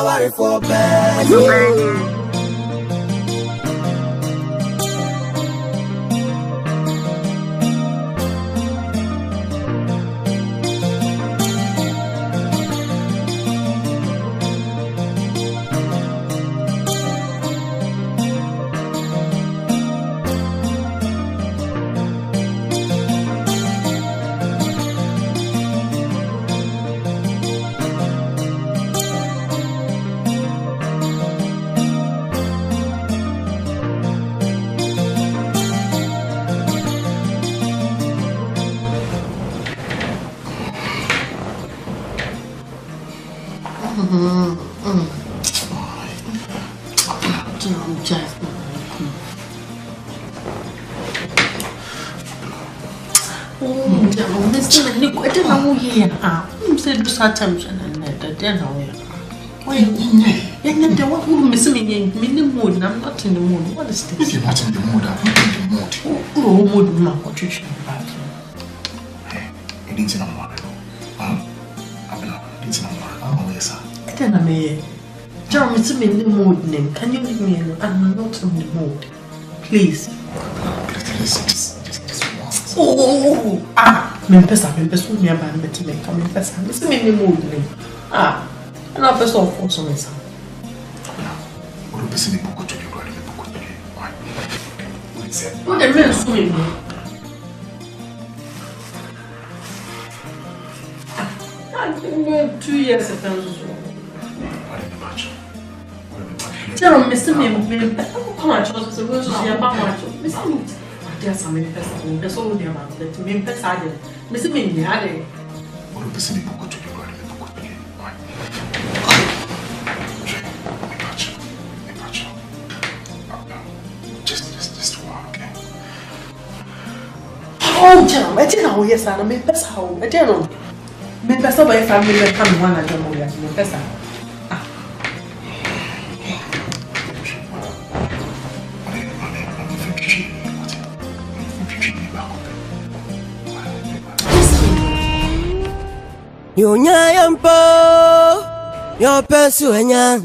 Warefour, baby. I'm not in the mood. What is this? If you're not in the mood, I'm not in the mood. Oh, mood, no, what you should have. Hey, it didn't know what. It's not what. I'm yes, sir. I tell me, John, it's in the mood name. Can you leave me alone? I'm not in the mood. Please. Just once. Oh, Mempesa, me about me to make a Mempesa. It's in the mood name. And I'll first off for some reason. What do you say? Book to you, why? What is it? What the real swimming? I think 2 years ago. What did you match? Tell Mr. Mim, come on, Charles, a rose of your mama. Mr. Mim, there's some Mempesa, there's all the amount that Mempesa. Mr. Mim, the other. What do you say? Book to you, why? Just one, okay? Oh, John, I didn't know, yes, I mean, that's how I didn't know. Mempesa by family will come one at the moment. Mempesa. You nyampo, your pensuenya.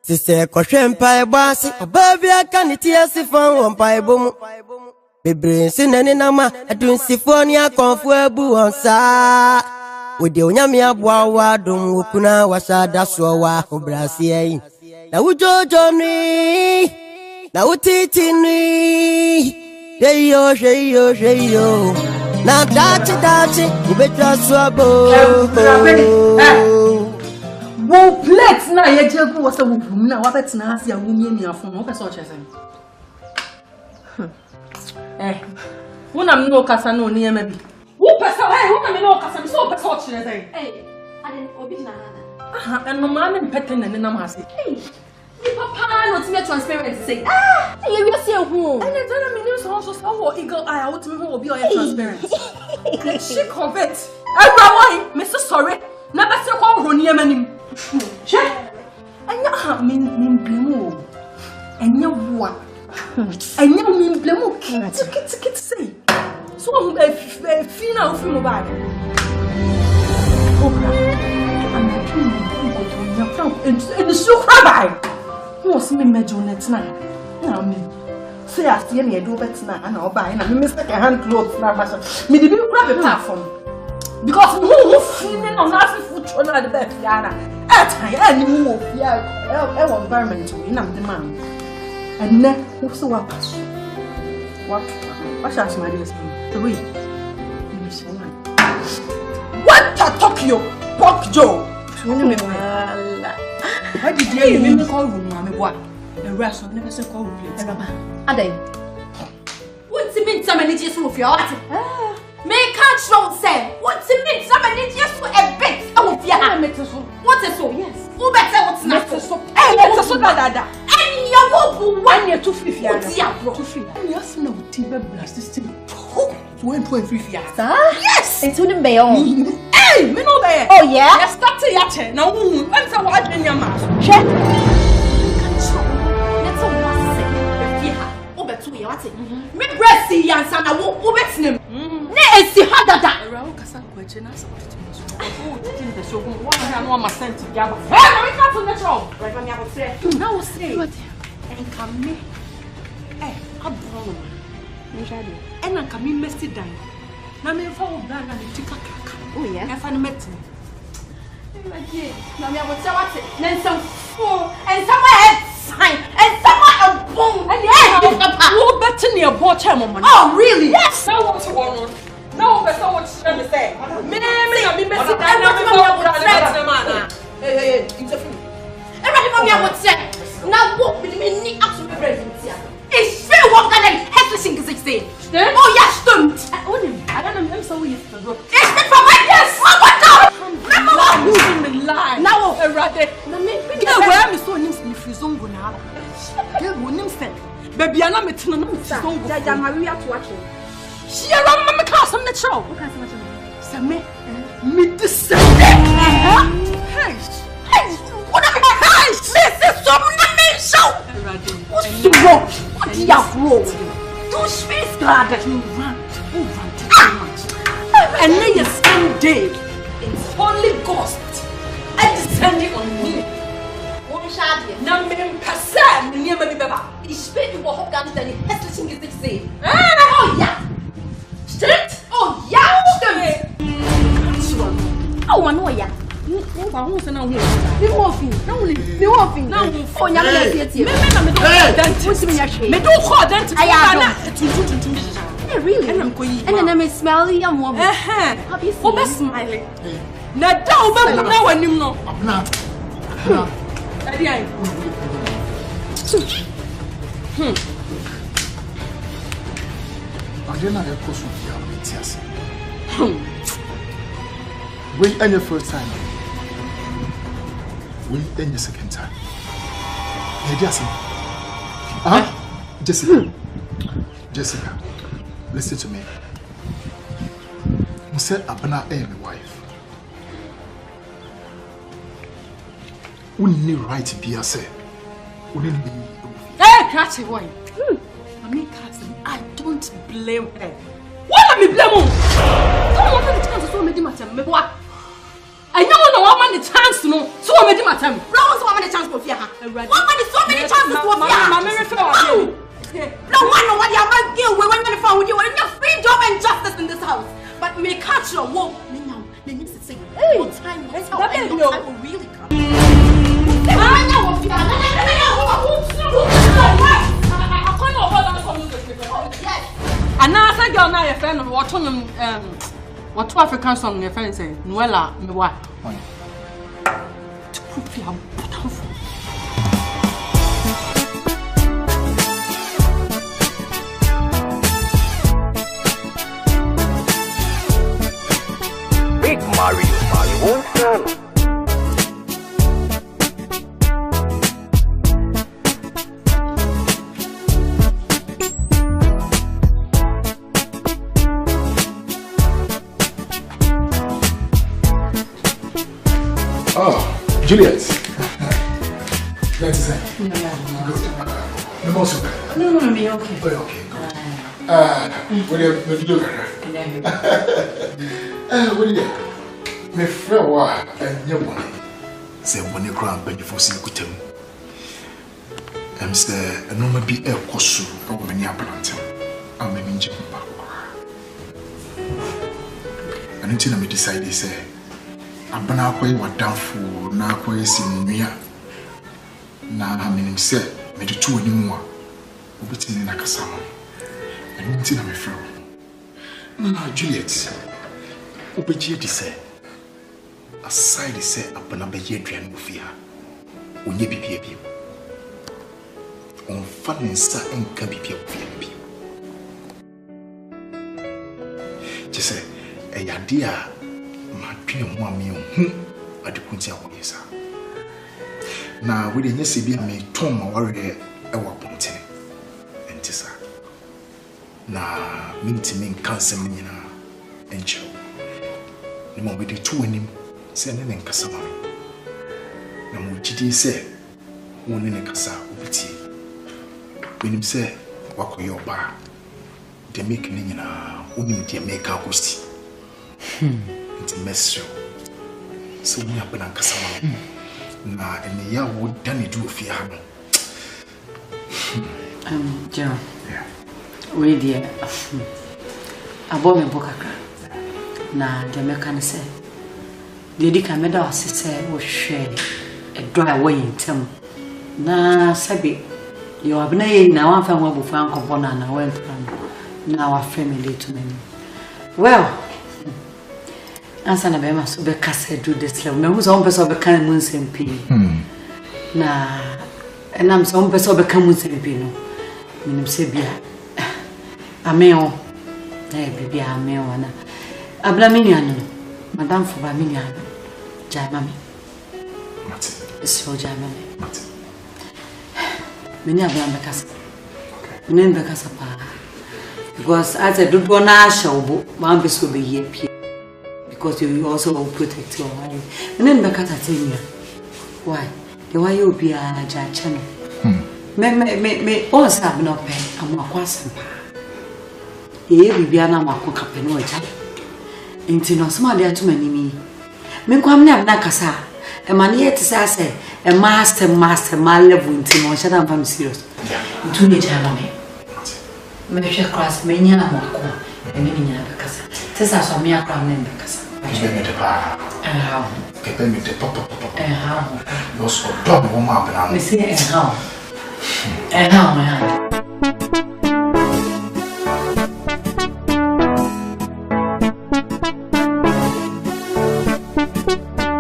Sister Koshempa Basi, above your canitia sifon on Paiboom. Bebre Sinanama, a twin Siphonia confuebu on sa. With the Onyamia Boa, Dum Wukuna was a Daswa, Obrasia. Now, Johnny, now Titini, Shayo. Now, Dachi, you better swabbo. Wo plate na ye jegu wo se wo bum na wa betina ase a wo mie ni afon wo pese o chese wo na me no kasa na oni ema bi wo pese wo na me no kasa mi so pese o chese ade obi na na no ma me pete na ne na ma ase ni papa no ti me transparent say ye wi ase ehu ene tell me news also so eagle eye wo ti me ho obi o ye transparent she convert everyone me so sorry na be se ko ro ni ema nim she anya min blemu anya wa anya min blemu kit say so fina of mo ba okra ana tun ko to nya from en so cry who was me mejonet na me say as ye na do betina ana oba na me second hand clothes na fashion me dey be grab a platform because who feeling on that food on the bed yana any move environment we na the man and ne who so what shall my dear three what Tokyo Pok Joe why did you me call room mama boy the rest of never say call room place ade what ti mean some energy so of your me can't show say what ti mean some energy so a bit of your what is so yes who better what's not so let's so dada and you go one year to 50 years to 50 yes no tiba blast system to 1.5 years yes it's wouldn't be on hey me know there oh yeah let's start to yate now when say what in your mouth check let's so what say if you have over 2 years me breast see answer na wo betinem ne and see how that. Around Casa question us about it. Oh, taking the show. One and one must send to Gaba. Hey, come from the show. Right when I was there. Now say what? And come me. Eh, I'm brown. And I come in messy down. Now me follow down and take a crack. Oh yeah. I find met me. Now me I will tell what it. Then some fool and someone else sign and someone a boom and yeah. Who better near bought him on? Oh really? Yes. Now what's one? Now that's what she's trying to say. Me messy down. Hey, interfere. Everybody I would say. Now what will me need absolute presence here? It's very what can I hesitation to say. Oh yes, stimmt. I don't know so we used to go. It's been for my yes. What Remember me lie. Now rather. Where me so nims me frizongo na. Get wonim say. Baby ana me tena no frizongo. Jaja Maria to watch. She around me class on the show. What can I say? Me this. Hey. What am I? This is so many show. What's the wrong? What do you have? Do space glad that you run. And then you spend day in Holy Ghost and descending on me. One shot here. Now, me percent near me beba. He spent you what Hogan than he hesitating is to say. Oh yeah. Straight? Oh yeah. Oh one way yeah. No, oh really? And then I'm smelly and warm. Oh, smiling. Now, don't know when you know. I didn't have a course with you. When any first time? When any second time? Jessica, listen to me. You said Abana is my wife. We need right to be a say. We need to be. Hey, catch it, why? I mean, cousin, I don't blame her. What am I blame? Don't want the chance to so many matter. Me what? I know one the chance to know. So many matter. Flowers want the chance to fear her. One man is so many chances to fear. Mama, refer. No one know what you are going to do. We're going to find with you. We're going freedom and justice in this house. But me catch your wall. Me now. Me need to say. What time? What time will really come? I know what you are. And now I girl now your friend what two African song your friend say Nuela me what to prove you Big Mario won't stand. Oh, Juliet. Let's say. Good. The most of it. No, me okay. Okay, good. What do you do? What do you me friend wa and your money. Say when you cry and for see good time. I'm say a normal be a cosu or many appalantem. I'm a ninja. And until I decide, say, I'm gonna pay what down for now, pay some near. Now, I mean, say, made 2 anymore. Obitin in a casama. And until I'm a friend. No, Juliet. Obejie di say aside di say abana be ye aduane wo fia onye bibia bi on fa nsa enka bibia wo fia bi je say e yade a ma dwene mo ame hu adekunti a wo yesa na we de nyese bi me ton ma ware e wa pontene entisa na minti min kansem nyina encho ni mo be de tu anim se ne nkasa ma na mo gidi se wo ne nkasa obiti benim se wakoye oba de make ni nyina unim de make up kosti nti mesro so we happen an kasa na ene ya wo dane du ofia ha no John. We dear. Abo me bokaka. Na de meka ne se. De di ka me da wase se wo hwe e do a wo yintem. Na sabi yo abna ye na wan fa mo bu fa ankopo na na went na wa family to me. Well, ansana be ma so be kase do this level. Me hu so on person be kan mu nsempi. Na enam so on person be kan mu nsempi no. Minim se bia ameo na bibia ameo na abla miniano madam fo ba miniano jama me mate so jama me mate minya abla bekasa minya bekasa pa because as a do na show one be so be here because you also protect your wife minya bekasa tenya why the why you be a ja channel me on sab no pe amakwasem ye bibia na makoka pe no aja enti no so ma de atumani mi me kwam na na kasa e ma ne yet say say e master ma level enti no shada am serious ntu ne jama me hwe class me nya na mako e me nya na kasa tesa so me akwa na na kasa be me de pa how ke be me de papa how no so do mo ma bana me say how how man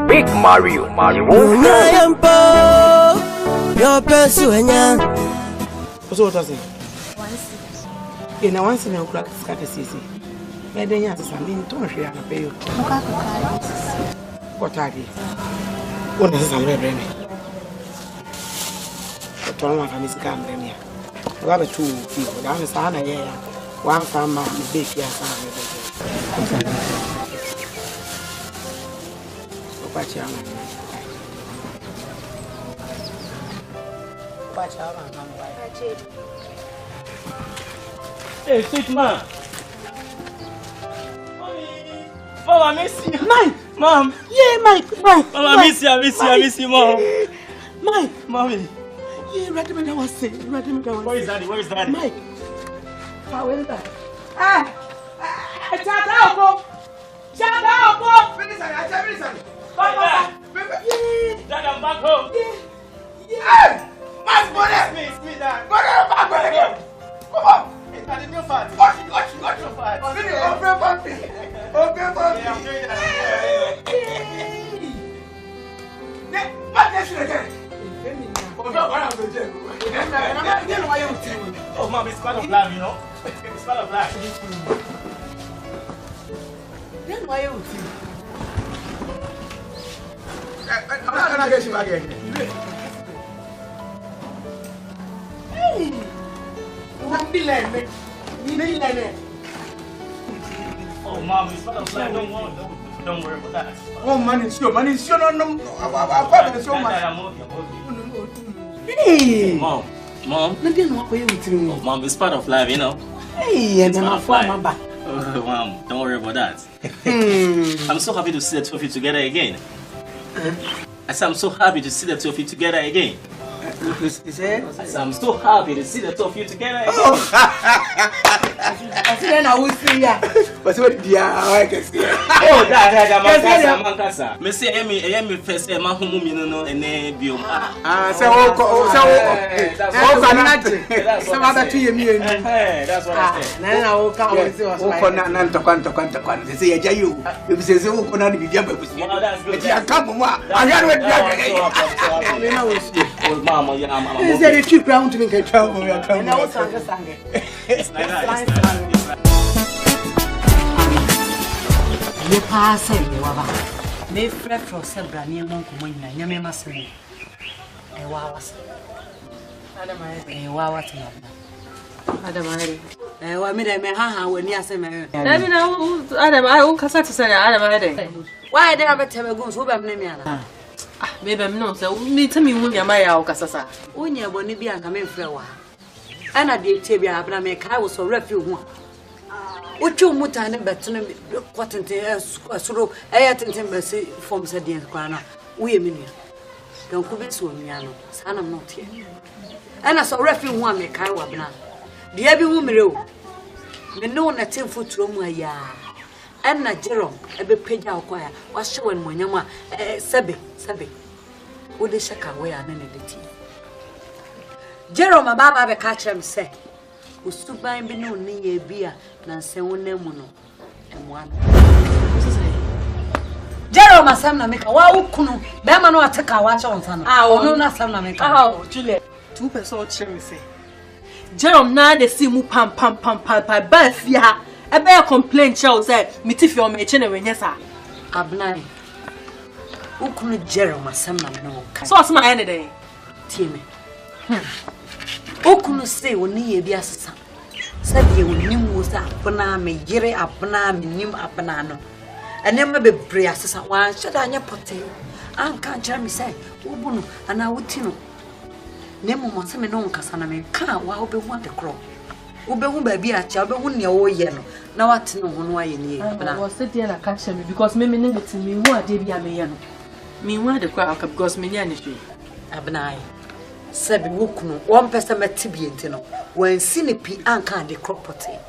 Big Mario. Your person, what's what I say? In a once in a crack scatter, made any answer something to share and pay you. What are you? What is a red brain? The tournament from his camera. We have 2 people down the Sana, one farmer, the big yes. Hey, sweet man. Mom, I miss you. Mike! Mom. Yeah, Mike! Mom, I miss you, Mom. Mike! Mommy. Yeah, Redmond, I was saying. Where is Daddy? Mike! How is that? Shut up! Finish it! Dad, I'm back home. Yeah! Mike, It's me, Dad. back again! Come on! It's not a new fat. Watch. Fat. Okay, Yeah, I'm doing that. Oh, Mom, it's part of life, you know? It's part of life. Then why you I'm not getting back again. Hey! Oh, Mom, it's part of life. Don't worry about that. Oh, money, sure, no. I'm so much. Hey! Mom. Nothing what you do. Oh, Mom, it's part of life, you know? Hey, and I'm my back. Oh, Mom, don't worry about that. I'm so happy to see the 2 of you together again. I said, I'm so happy to see the 2 of you together again. I said, I'm so happy to see the 2 of you together again. I said, I will see ya. But what did you can see? Oh, Dad, Mankasa. Me say, Emi first, Emma, whom you know, and then be so some other 2 years. That's what I said. Then I will come and see what's they say, you. If you say, who cannot be jumping with me, I come. I got with Mama, yeah, is there a cheap ground to make a trouble? And I was understanding. It's like that. You pass it, you are. May fret for several near Monk, Yammy must be a wow. A wow, Adam, I made a man when you say, let me know, Adam, I won't cassette to say Adam. Why did I ever tell a goose who am Namiana? Maybe I'm not so. Me tell me when you're my Alcassa. When you're going to be a coming flower. And I did Tibia, but I make I was so refuge one. Ocho mutane betune kwatente asuro ayatente mbese form sedien kwana uye minia don kubesu omiano sana not here ana so refi hu amekai wabna dia bi hu mire o me no na temfo turo mu aya ana jero ebe peja okoya wa hyewen monyama sebe wo de shaka we ya nene deti jero mababa be ka chrem se usuban bi no ni ye bia na nse wonemu no emwana jero masam na meka wa ukunu be ma no ateka wa cha wonsana ono na sam na meka Juliet 2% chrem se jero na de si mu pam ba fia ebe complain chow say mitifi o meche na wenye sa abnai ukunu jero masam na no ka so asma ene dey tieme okunu se oni ye bi asesa sabe onim wo sa apna me yire apna me nim apna no enema bebre asesa wan hyeda anya pote anka nkyra me say obuno ana wotino nemo mo se me no nkasa na me ka wa obehu adekro obehu ba bi acha obehu ne wo ye no na watino ho no aye ne bla wo se dia na ka hye me because me ne beti me hu ade bi ame ye no me hu adekro aka because me nya ne hwe abnai sabi wukunu one person metibie ntino wansi ne pi anka de cropote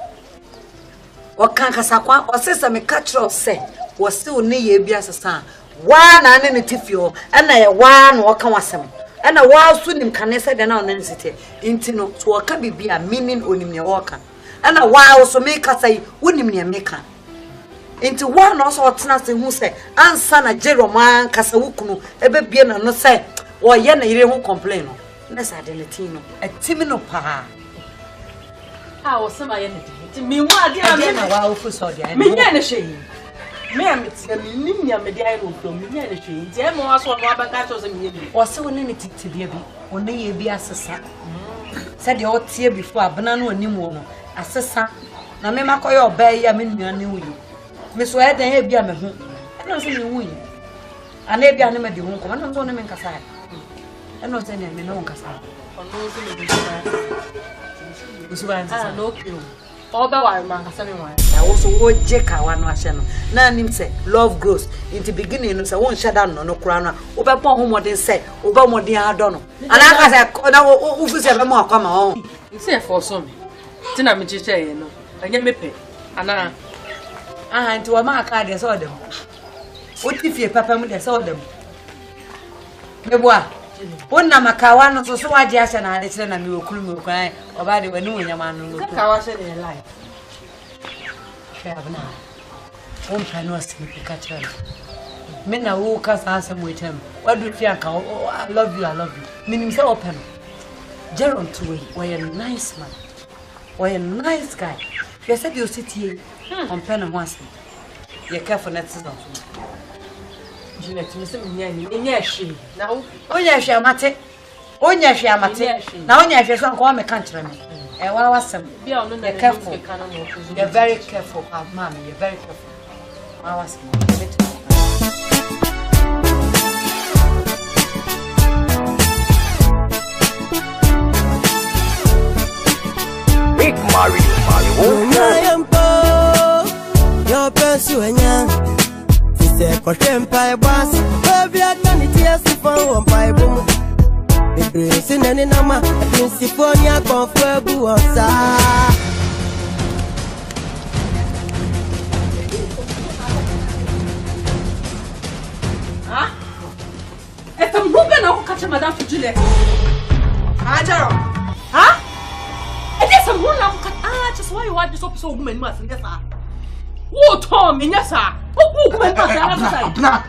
wakan kasa kwa osesa me catch se wose oni ye bia sesa wa na ne tifio na ye wa na wakan wasem na wa su nim kanese de na onen site ntino so waka bibia meaning onim ne waka na wa so me kasa yi wonim ne meka nti wa na so otena se hu se ansa na jeroma kasa wukunu ebe bie na no se wo ye na yire hu complain no nessa deletino a timino pa o sama ye ne me hu ade ame na wa ofu so de me nya ne hwe me ameti me nim nya me de ai no from me nya ne hwe nti e mo aso no abaka cho se me ye bi o se woni ne titibia bi woni ye bi asesa se de o tie before abana no onim wo no asesa na me makoye obai ya me nua ne wuyi me so e den e bia me hu na so me wuyi ana bia ne me de hu ko na so ne me nkasa eno tene me no nkasa ono so me de usuba nsa no kill oba wa man kasa me wan na wo so wo je ka wa no ahye no na nim se love grows in the beginning no se won shada no kura no wo be pon homodin se wo be modin ado no ana ka se na wo fu se be mo akwa ma won nse for so me tina me chiche ye no anya mepe ana nti wa ma aka de se odem wo tifie papa mu de se odem meboa wonna makawa no so waje asha na ade kire na me okuru me okran oba de wani wonyama no no kawa she de life abna won pano asimi ka kire me na wo ka sa asem wetem wadu fi aka I love you minim say open Jeron to we a nice man we a nice guy you said you sit here on pen once you careful not to Juliet, me se me nya hwe na wo onya hwe amate na onya hwe so nko me kan kire me e wa wasem bia ono na careful no you're very careful mama you're very careful wa wasem Big Mario your person enya se ko tempa e bas baby atani tia si fon won pai bum e sinani na ma principonia konfu osa Esta muga na ko kacha madam Juliet Jaro essa mula ko just why you want this so woman mas nessa wo to me nessa o ku men mas ala sai abna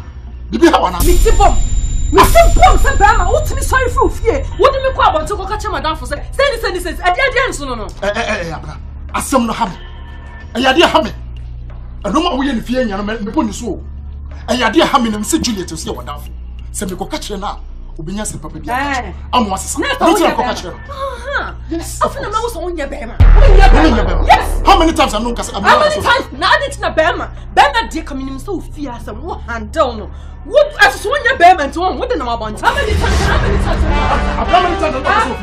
bibi hawana mi ti bom se bama wo timi sorry for fie wo de me ko abonto ko kacha madam for say send ade nso no abna asem no ham ayade hame anoma wo ye ne fie nya no me bo ni so ayade hame na se Juliet so ye wadafo se me ko kacha na obinya se papa bia amo asesa no tira ko kacha yes afina ma wo so onya bema yes how many times I know kasa how many times na adit na bema de community so fear some wo handle no what aso onya bema nti won wo de na mabonta how many times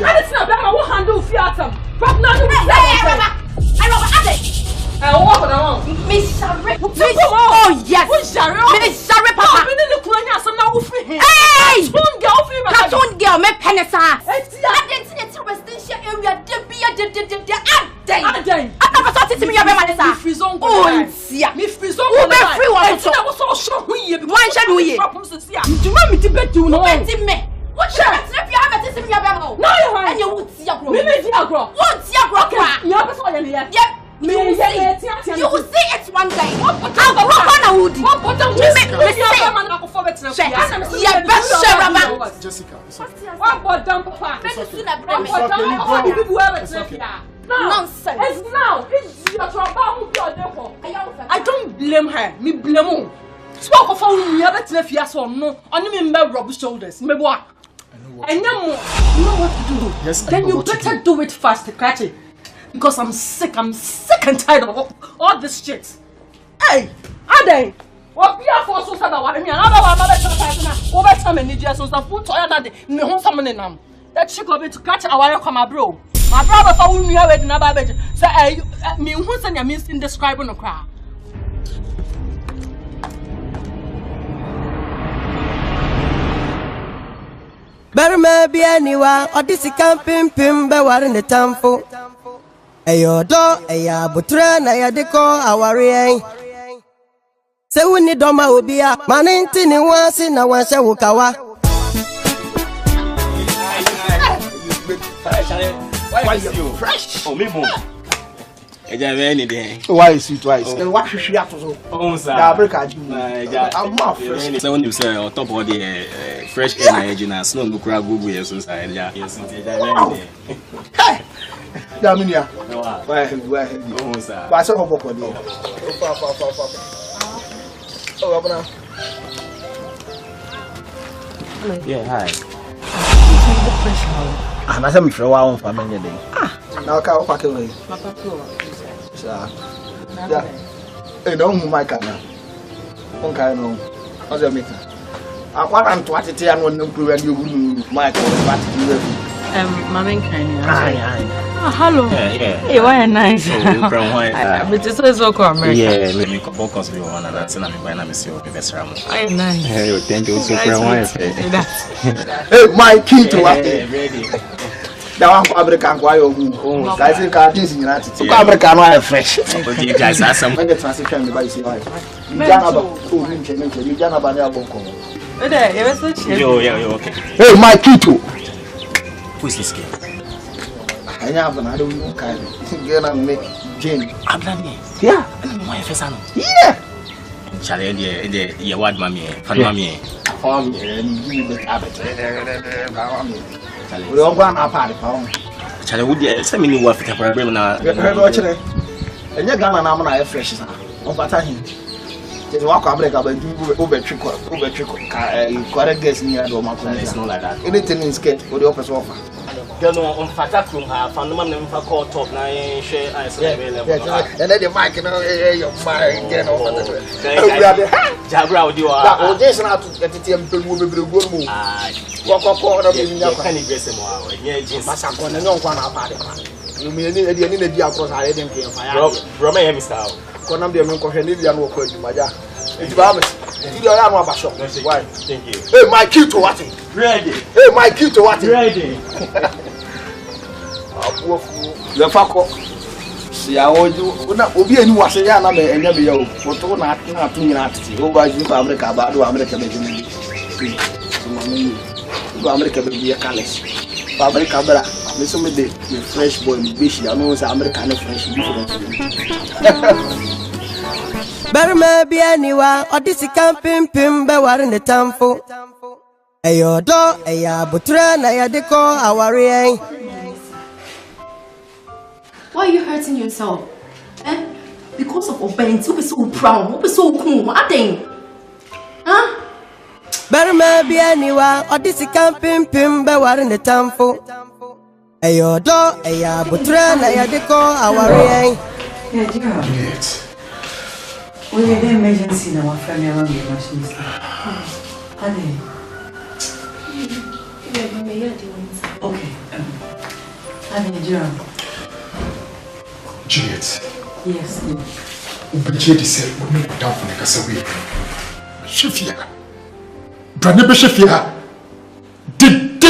adit na bema wo handle fear some but na no I What for the one? Miss Share. Oh yes. Miss Share. Miss Share, Papa. I'm in the corner, so now we free him. Hey! Cartoon girl, me penisa. I didn't see a residential area. I'm never thought it to me, Melissa. Frison. Oh, yeah. Me frison. Who be free one? I was so sure we One shall we? Do you want me to bet you no? What shall I say? You have a system, you have a no, you and you won't see a grow. What's your grow? You have a soil here. Yep. You will see it one day. I'll go on a wood. What don't you make me say? Yeah, best share Jessica, it's okay. What about dumb papa? Nonsense. It's now. It's your trouble. I don't blame her. Me blame her. Spoke of how we have to fear so no. Only me rub shoulders. Me what? I know what to do. Yes, then you better do it fast, Kachi. Because I'm sick and tired of all this shit. Hey, Ade, what be a force of Sada? I mean, over time and Nigeria, so some food to another, me home summoning them. That chick of it to catch our come bro. My brother found me away in a bed. Say, me who's in your means indescribable crowd. Better maybe anywhere, or this camping pim, be war in the tampo. Ayo do, aya butra na ya deko awari. Se wuni doma obia, maninti ni wansi na wansha wukawa. Why is you fresh? Oh, me more. Why is it twice? Then what should you have to do? Oh, sir. I'm not fresh. So when you say on top of the fresh air engine and snow look around Google, yes, Hey! Daminia. Where? Oh, sir. Why so for you? Oh, yeah, hi. And I am for a while for many days. Now, I'll pack away. Yeah. Hey, don't my camera. Okay, no. What's your meeting? I want to watch it and when you Michael, Mamma Kenya. Hello. Yeah. Hey, why nice? But it's so cool, America. Yeah, me focus on one and that's not me by name is your best ram. I nice. Hey, thank you so much. Hey, my key to what? Now I'm American. Why you? Guys, you can't use United. So American, why fresh? Okay, guys, that's some. When the transition, by you why? You can't about your book. Yo, okay. Hey, my key to. Who is this girl? I have another kind of girl and make Jane. Yeah. My first son. Yeah. Charlie, the word mammy, fan mammy. And you the habit. We all gone up at the pound. Charlie, would you send me worth for a brain now? And you're gonna have a fresh. Over time. Just walk up like a over trick, quite a guess near the market. It's not like that. Anything in skate for the office offer. You know, on Fatakrum have found the man for call top 9 share ice level. And then the mic, you know, your mind get over the Jabra, you are. Oh, just not to get it and will be good move. Walk up on your penny dress him out. Yeah, just Masakon and no one apart. You mean the idea across I didn't care fire. Roman, Mr. Conambia Mencohenian walk with my dad. It's Bahamas. You don't have a shop. Why? Thank you. Hey, my key to what? Ready. Hey, my key to what? Ready. The fuck. See, I want you. Obi and was a young man and never you. For two not to me not to see. Over you, America, about America. America will be a college. America, listen with the fresh boy, Bishi. I know it's American fresh. Better maybe anywhere, or this camping pim, be war in the tampo. Ayo do, aya butra na ya deko awari. Why are you hurting yourself? Because of offense, you'll be so proud, you'll be so cool. What thing? Huh? Better maybe anywhere, or this camping pim, be war in the tampo. Ayo do, aya butra na ya deko awari. Yeah, dear. We had an emergency now, our family around the machine. Okay. Juliet, Yes. Ubejedi say we need down for the casawe. Shefia. Dwane be Shefia. Did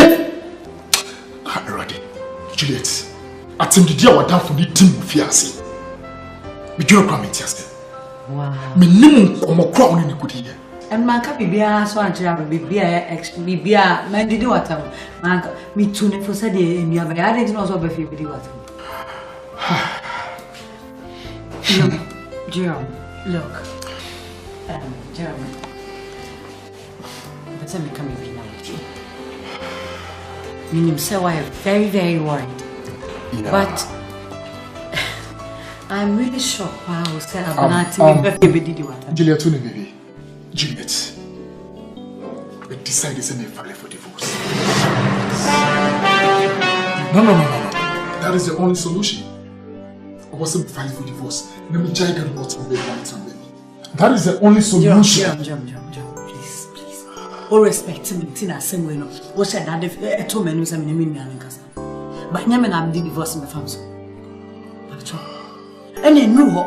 already. Juliet. Atim the dia wa down for the team fiase. Me juro kwa metiaste. Wow. Me nimu omokra oni nikudi. And manka bibia so anchira bibia man did what manka me tune for said in your I didn't know so be what. Jerome, look. Jerome. But let me come in now with you. Meaning so I am very, very worried. Yeah. But I'm really shocked. Wow, sir, I'm not Juliet, baby. Juliet, we decided to make file for divorce. No. That is the only solution. I wasn't filing for divorce. Let me try to get out of baby. That is the only solution. John, please. All respect to me, Tina, same way. No, what said that if 2 men who say me and Casa. But Yaman, I'm the divorce in the family. And you know.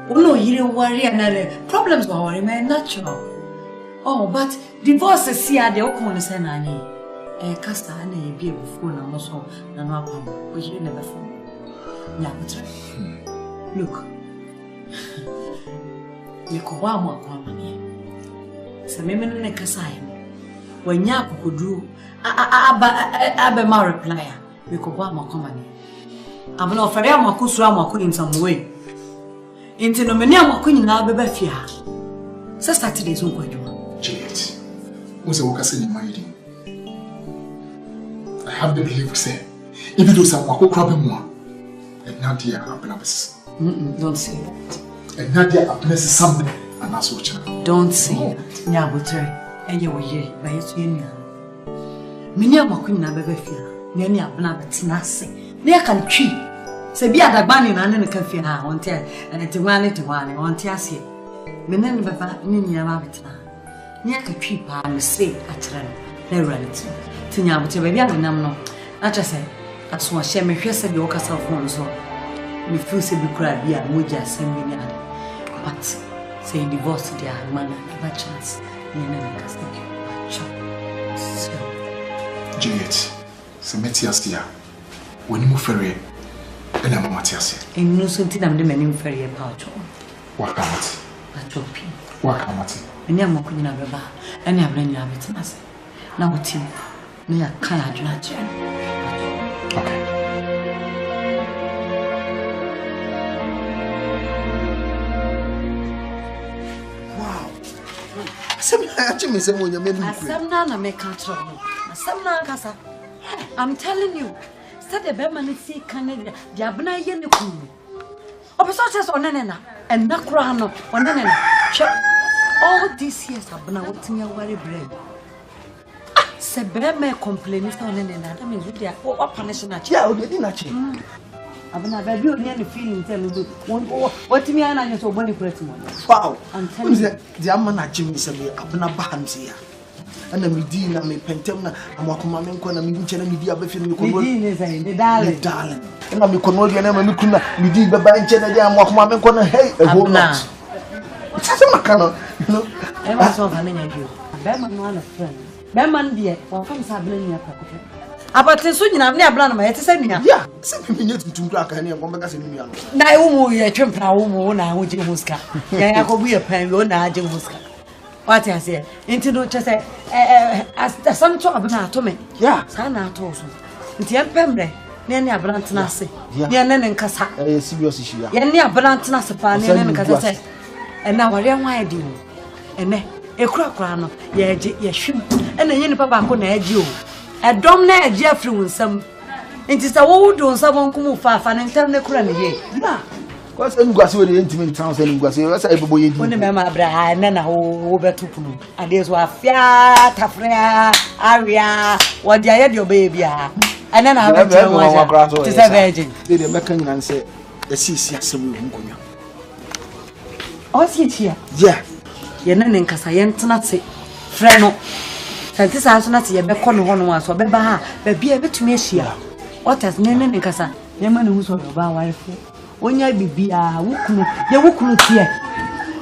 Oh no, you don't worry another problems will worry man natural. Oh, but divorce is here the okon say nani. Casta and be before na also na no apam. We hear never from. Look. You ko wa mo akwa mani. Se me ne kasa him. When ya kokodru aba ma reply. We ko wa mo akwa mani. Abuna ofere am akosu am akọ in some way. Into no many am akọ nyina beba fia. So Saturday so kwadwo. Juliet. What's the work in mind? I have the belief say if you do some akọ crab more. And Nadia happiness. Don't say that. And Nadia happiness is something and that's what you don't say that. Nyabotre, and you were here by his union. Many of my queen never feel. Many of them say, near country. Say, be at a bunny and a cafe now, on tear, and it's one, on tear. Many of the rabbit now. Near country, I say, at run, no relative. Tinyabotre, baby, I know. I just say, as one share me, said the Ocasa phone so. Me feel say be cry be a moja send me but say divorce their man give a chance you never can stop so Juliet so Matthias here when you move ferry and I'm Matthias and no something I'm the many ferry about what come it atopi what come it and I'm going to beba and I'm bringing you it nas now what you me a kind of okay. I'm telling you, said the Berman see Canada, the Abna Yeniku. Oppositions on Nana and Nakrano on Nana. All these years have been out in your worry brain. Said Berman complaining on Nana, that means with their punishment. Yeah, we didn't actually. I've never any feeling telling you what me and I so money question. Wow, I'm telling you, the Amana Jimmy said, Abna Bahams here. And the Medina, me Pentemna, and Wakaman, and Medina, Media, the darling. And I'm Conodian and Mikuna, Medi, the Bank, and Wakaman, hey, a whole lot. It's a macano, you know. I was not having you. Berman, one of friends. Berman, dear, or comes happening in your pocket. About the soon I've never done my testimony. Yeah, something to crack and come back as a million. Now, you tramp now, now, would you muska? I could be a pen, go now, Jim Muska. What I say, into no just as the son to me. Yeah, Sana told you. It's your pembre, near Brantanasi. Near Nen Casa, a serious issue. Near Brantanasa, near Casa. And now I don't why I do. And then a crack run, ye shoot, and then you papa could edge you. A drum near Jeffrey with some. It is a wood on someone come far and tell the crown again. What's in Guasio, the intimate towns and Guasio? What's a boy? Only Mamma Braham and over to Punu. And there's one Fiat, Tafrea, Aria, what the idea your baby are. And then I went to a virgin. Did the mechanic and say, the CC some room. What's it here? Yeah. You're not in Casayan, say, Freno. And this house not yet beckoned one once or Beba, but be a bit to me here. What has Nene and Casa? Your man who's on about Warefour. onya bibia wukunu ye wukunu tie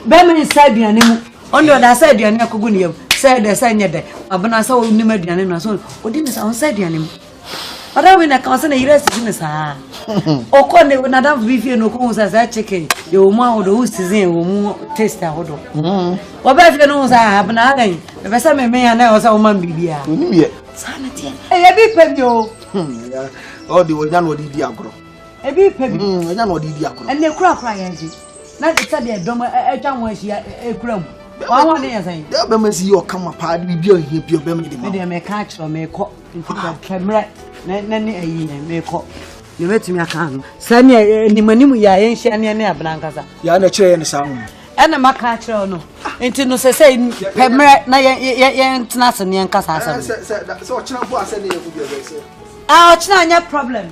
be me sa aduane mu on do da sa aduane akogu ne yam say de say nye de abana sa onim aduane no so odi ne sa on sa aduane mu ada we na kan sa na iresi ne sa okone na da vivie no ko sa chicken ye o ma odo season o mu taste ahodo oba fie no sa abana agan be sa me ya na o sa o man bibia onim ye sana tie e bi pe bio all the way down what di agro e bi pe bi e na no di agro ene kura ya ji na ita de dom e twa mo ahia e kura mu wa wa ne yasan da be masi yo kama pa bi o hia bi o be me de ma me de me ka chiro me ko ntika kamera na ne ayi ne me ko ne metumi aka no sa ne ni manimu ya yen hia ne abana nkasa ya na kire ne sa hu ena maka chiro no enti no se kamera na yen tena se ne nkasa asa se o china bo asa ne ye bi o be se o china anya problem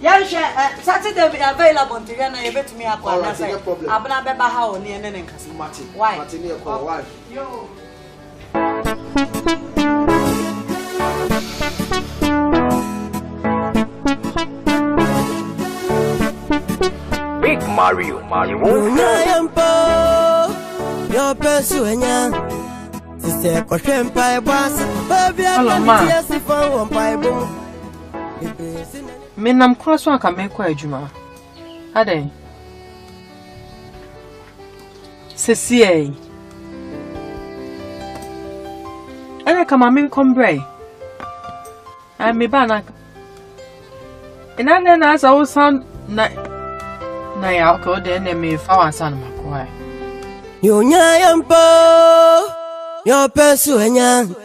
yan she Saturday be available to you na you betumi akwa na say abana beba ha o ne ne nkasa Martin why Martin ne ko why yo Big Mario Your person, sister, Koshempa, boss, Menam cross one can make quite juma. Ade Cecilie. And I come a min combre. I me banak. And then as I was sound na alcohol, then me found son of my your person,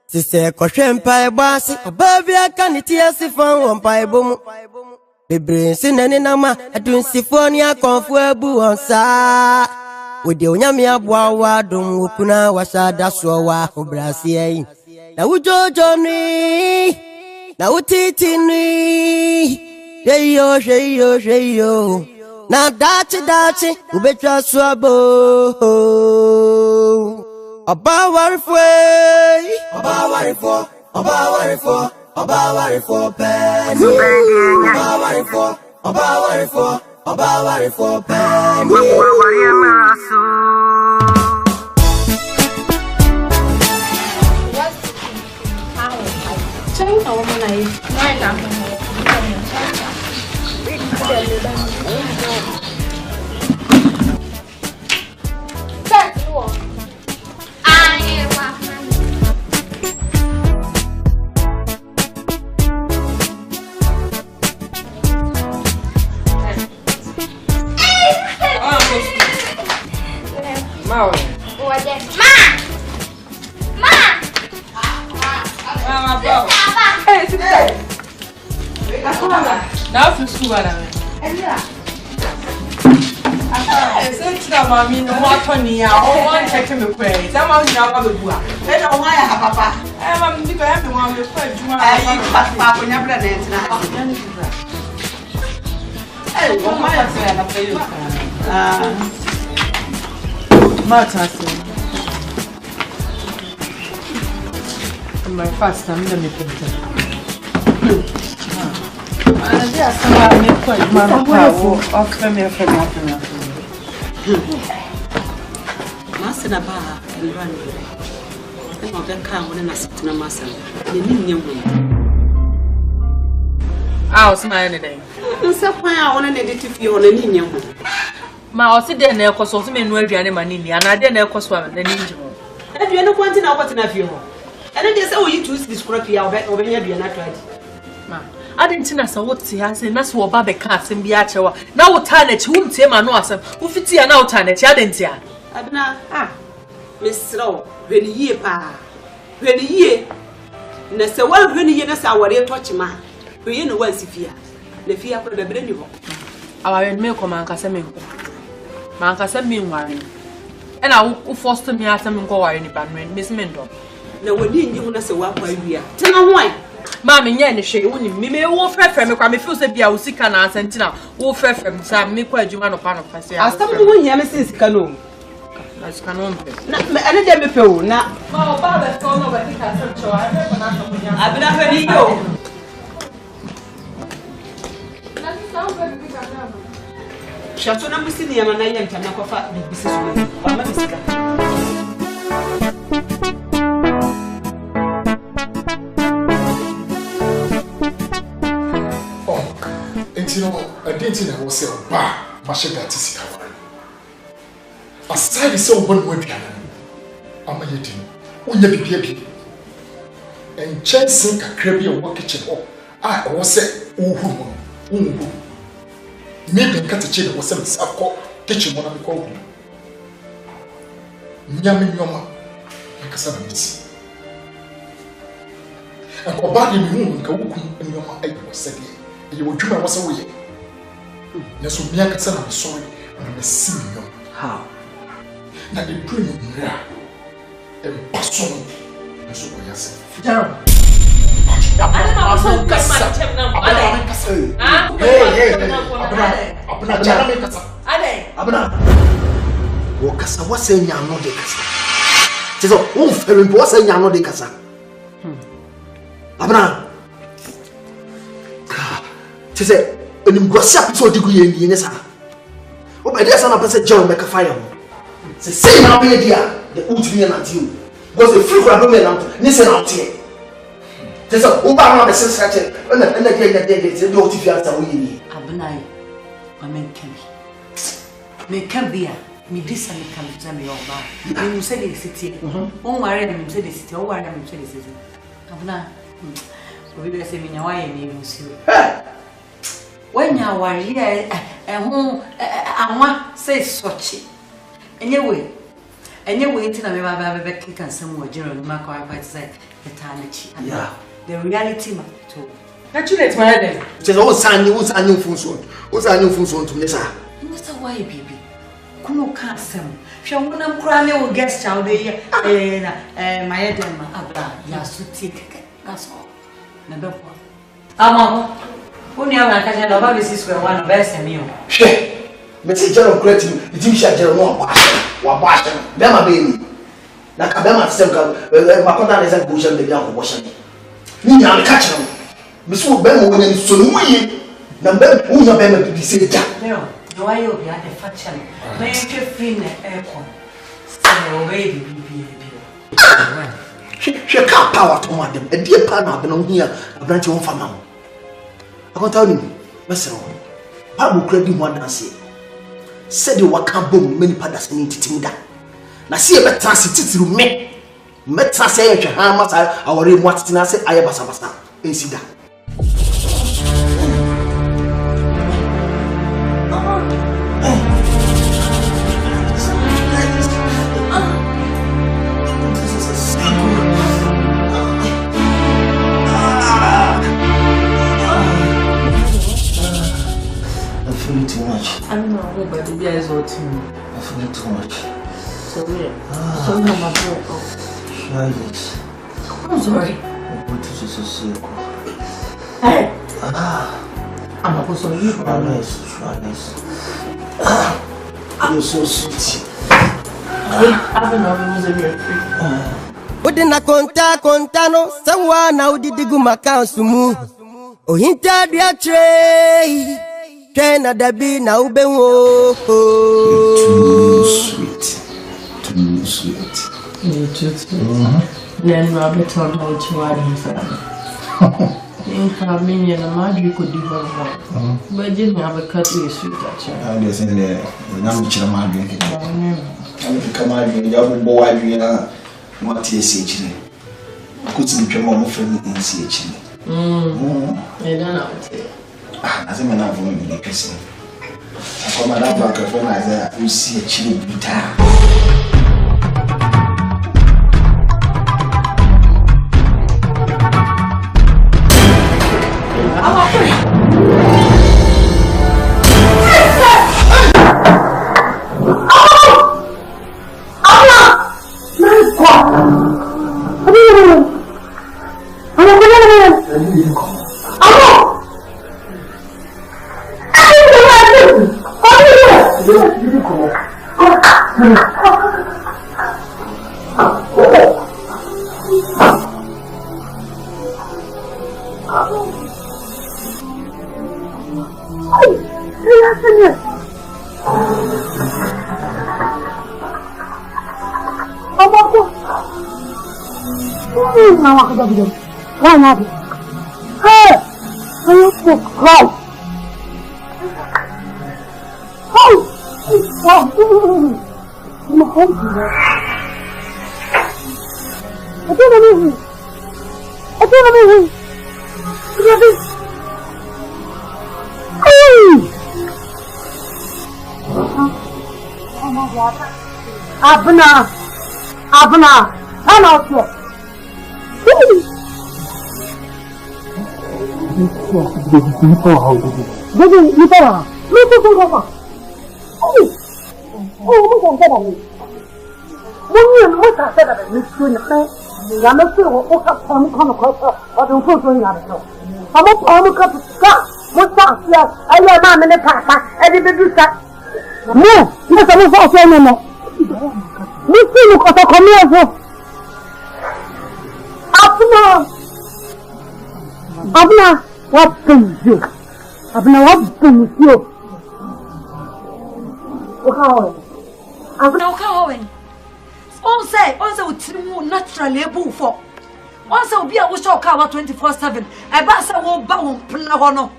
sister, Koshempa, boss, above your candidates from one piebum. The brains in any number, I do Siphonia comfortable on sa. With the Onyamia Boa, Dum Wukuna, Washa, Daswa, Brasia. Now, Johnny, now, Titini, Shayo. Now, Dachi, Ubetra Swabo. About Warefour, penny. About Warefour, penny. Now for school, Mammy, no more funny. I want to take him a praise. I'm out now. I don't know why I have papa. I'm going to have to want to put you on. Papa, never did. Hey, what my son, I'll pay you. Martha, my first time, let me put it. And there are some I make quite my power of me for nothing. Master na ba and run. And of that car when I sit to my master. The new way. I was my day. So why I want to edit if you on a new one. Ma sit there near Cossos men where you are money, and I didn't cost one the ninja. If you don't want to know what's in a few. And then they say, oh, you choose this scrappy, I'll bet over here be not right. Ma, I didn't know so what he has, and that's what Baba cats and Biacha. Now, what time it won't say my nose, who fits here now, time it, I didn't hear. Miss Slow, when ye pa, when ye, and I say, well, when ye know our real touch man, we know once if you, the fear for the brain. Our milk man can send me. Man can send me worrying. And I will foster me as some go any band, Miss Mendo. No, we didn't you want to say what we are. Tell me why. Mammy, yeah, she only me will fair from me, feel to be a sick and a sentinel, will fair from some me quite you one of pan of us. I stopped doing here, Mrs. Canoe. That's canon. I didn't be poor now. Oh, father, come over. I've been up with you. Shato na musi ni amana ya ntana kwa fa bibisi so. Mama bisika. I didn't know say ba fashion that is covered. Aside so one word ama yedin. Onya bibia and chasing a crabby or kitchen or I was say uhu. Maybe cut a chicken was some sub kitchen one of the cold. Yammy yama like a son miss. And for body moon go in your mind was said you would do my was away. Yes, we make a son of sorry and I'm a senior. How? Now the premium and person. So yes. Hey. Wakasa wase nyano de kasa. Tizo unferimpo wase nyano de kasa. Abna. Tize enimguasi episode gu ye ni sa. Obede sa na pese John make fire. Say na be dia the ultimate anti. Because the free crowd women out, listen out here. There's a Obama the sister, and the daughter fiance. Abnai, I mean, can be. Can be a Midisa can tell me all that. You said the city. Oh, Mariam said the city, oh, I am said the city. Abna, we will say, why I name you. When you are here, and whom I want say such. Anyway. And you're waiting on me, I kick and some more general Marco, I say, eternity. Yeah. The reality, man, too. Actually, it's my head. Just all sign you, what's a new phone soon? What's a new phone soon to Nessa? Mr. Why, baby? Kuno can't sell. Shall one of crying or guest child there, and my head and my abba, yes, to take. That's all. Number one. Among only I can have a sister one of best and you. Shit. Message General Creative, the team shall general wash them. Bema baby. Like a Bema Semka, my contact is a bush and the young washing. Me, I'll catch them. Miss Bema when it's so weird. Number who know Bema to be said. No, do I owe you at the faction? May you free the aircon? Say, baby, she can't power to want them. A dear partner been on here, a branch of farm. I can tell you, Mr. I will credit one and say. Said you were boom many padders need to tinga. Now see a better transit through me. Metra say, how much I already want to say, I have a sabasta. Insida. Too much. I don't know, but the guys are too. I feel too much. So yeah. So now my boy. Try this. I'm sorry. What is this a circle? Hey. I'm not going to you. Try this. You're so sweet. I've been having a real free. Udina kontano sawa na udidigu makansumu. Ohinta dia tray. Kena dabi na ubenwo. Too sweet. Too sweet. You too. Then Robert told me to add himself. You have me and a mad you could do her. But didn't have a cut you sweet that you. I guess in there, the number of my drinking. I'm to come out with your boy. We are not TSH. I could see your mom for me in CH. I don't know. As a man, I've only been kissing. I come out of back of when I will see a chili guitar. Come on. na wa ka bi wa na bi hey you for Christ my husband I don't know Abna, I'm out here. Abna, what brings you? Abna, what brings you? Owen. Also, naturally able for. Also, be a wish or cover 24/7. A bassa won't bow Pnahono.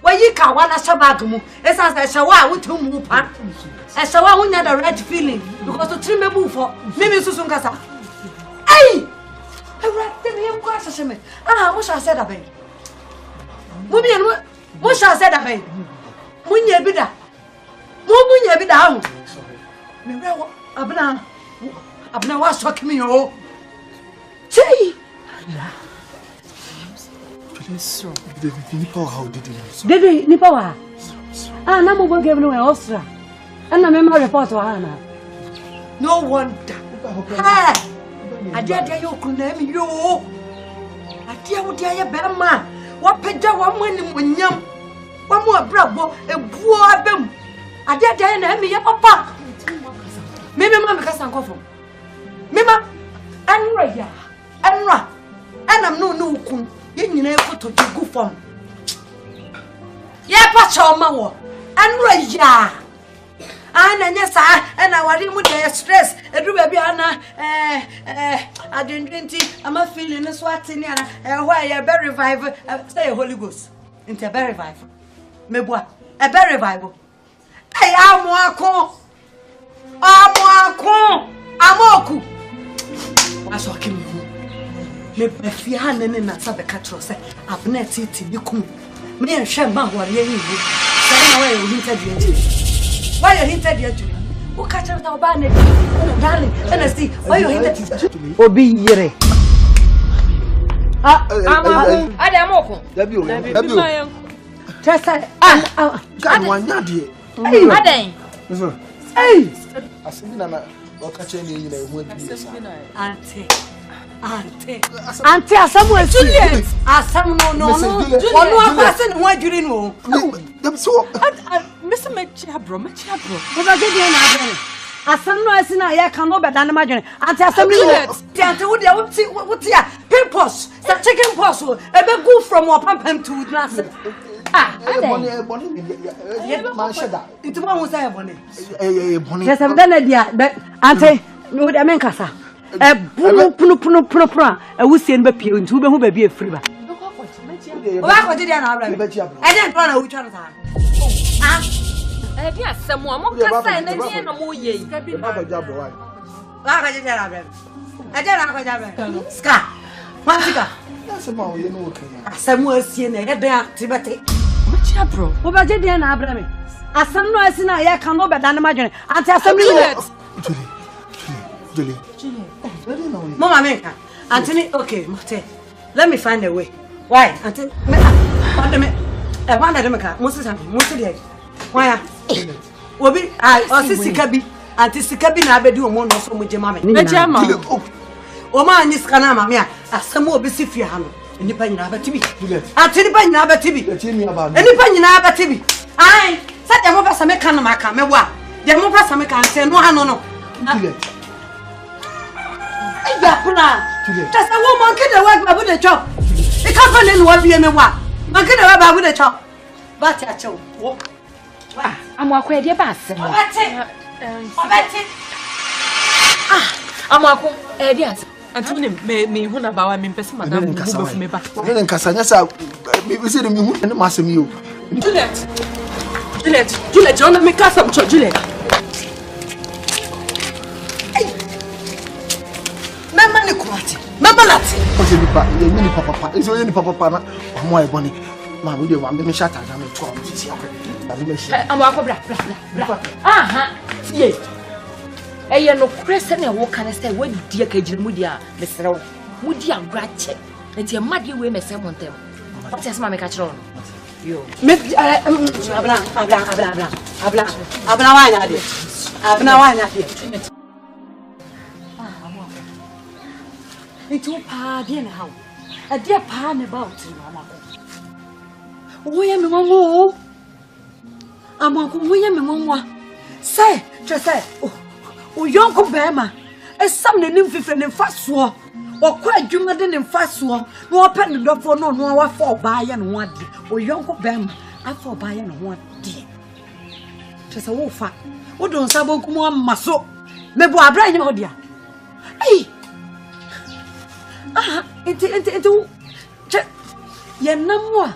Why you can't want a shabagamu? As I shall want to move. I shall want the right feeling because to trim a move for maybe Susungasa. Hey! I read them here, Quasashim. What shall I say about it? Women, what shall I say about it? When you be that, when you be down. Abna was talking me, oh. Say, did he Nipoa? Ah, number one gave no Austria. And I remember report to Anna. No wonder. I dare you could name you. I dare what I better man. What peja one when young. One more bravo, a poor bim. I dare name me, papa. Maybe Mamma can't go for. Mima, and Raya, and Ra, and I'm no kun. You never to go for. Yeah, Pacha Mawa, and Raya. And yes, and I was with the stress. A baby, Anna, I didn't drink it. I'm a feeling a swatting, and why a berry revival, say a Holy Ghost into a berry revival. Mebois, a berry revival. I am one. Amoku. What's walking me? Me fear and in that sabe catcher say, I've net it in you come. Me and Shema were you. Why you hinted you? Why you hinted you? Who catch up our banner? Darling, and I see why you hinted. Obi yere. I am Moko. W. Tessa, God, one yard. Hey! I said, Nana, or catching you in a wood. Auntie, somewhere, Juliet. Some no, one person, why do you know? So, Mr. Machabro. But I didn't have some noise in I cannot but imagine. Auntie, some what's here? Pimples, the chicken puzzle, a big go from what pump to nothing. It's one was I bonnet. Yes, I've done it yet, but Auntie, no, the men casa. A puno, a wussy and baby, and two who may be a free. What did I didn't run out of time. Yes, someone more and then more ye. I don't Scar. That's a more you know. Somewhere seen a head there, Tibet. Bro, what I did in Abraham? As some noise in I cannot but imagine. I tell some Julie. Mamma America. Anthony, okay, let me find a way. Why? Anthony, I want to most of the why? Wobi, I see Sikabi, and Sikabi never do more so much, mamma. O man is Canama, as some more busy for him. Any penny never to be. I tell you, penny never to be. Any penny never to be. I said, the more some Canamaka, me what? The more some can say no, no. Just a woman can work with a job. The company will be in a what? Man can work with a job. But I told I'm walking your bass. I'm walking, Antuni me hu na ba wa me pese madam mu be me ba. Me nkasa nya sa me say me hu ne masem yi o. Juliet, John me kasa am cho Juliet. Mama ni kwati. Mama lati. O se nipa, ye ni papa. Eso ye ni papa na omo e boni. Ma we dey wa me shata na me to am titi akwa. Na me shi. Amo akobra. Aha. Ye. Eye no krese na wo kan say we di akagire mu dia me serew. Mu dia grache. Enti e made we me se montem. What is ma me ka kire no? Yo. Me abla wa nya de. Abla wa nya de. Itu pa dia na hawo. A dia pa ne ba oti mama ko. Wo ye me momo. Amako wo ye me momo. Say, just say, o yonko bema. E sam ne nim fifre ne faso. O kwa adwuma de ne faso. No open the door for no wa for ba ye no ade. O yonko bema. Afọ ba ye no ade. Just say wo fa. Wo don sabo kuma maso. Me bo abra nya odia. Ai. Enti ye namwa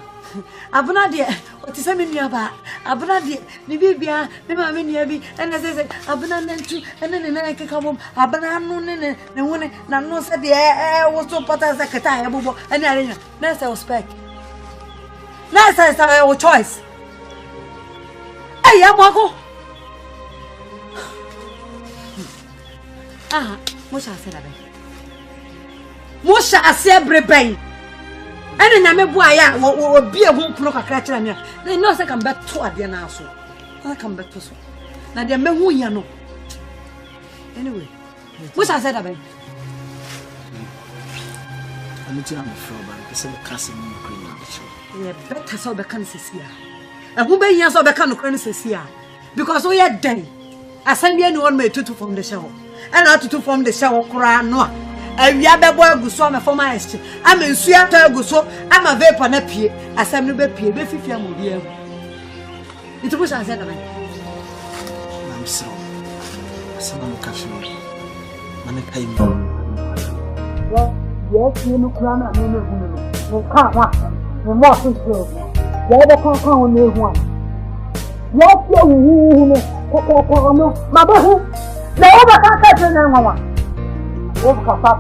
abuna de otise me nua ba abuna de ni bibia me ma me nua bi ena se abuna nantu ena ne na keka bom abuna no ne wone na no se de wo so pata se keta e bobo ena re na se spec na se o choice ya mwako mo sha se da be mo sha se breben ene na me bua ya wo bie hu pro kakra kira me na no se kan beto ade na aso na kan beto so na de me hu ya no anyway mo sha se da be ani ti am fro ba se kase mo ko ya ye better so be kan sesia hu be yan so be kan no kra no sesia because we are den asan bia ni won me tutu from the shower and not tutu from the shower kra no awia bebo aguso me former exchange am nsu ato aguso am vapor na pie asam no be pie be fifi am obi agu itubu sha se da me I'm so asama mo ka shi mane kai mi yes you no kra na no no ka wa no mo so so ya be kan kan o ne hu a yes you hu ko no ma ba hu na o ba kan ka se na nwa o papa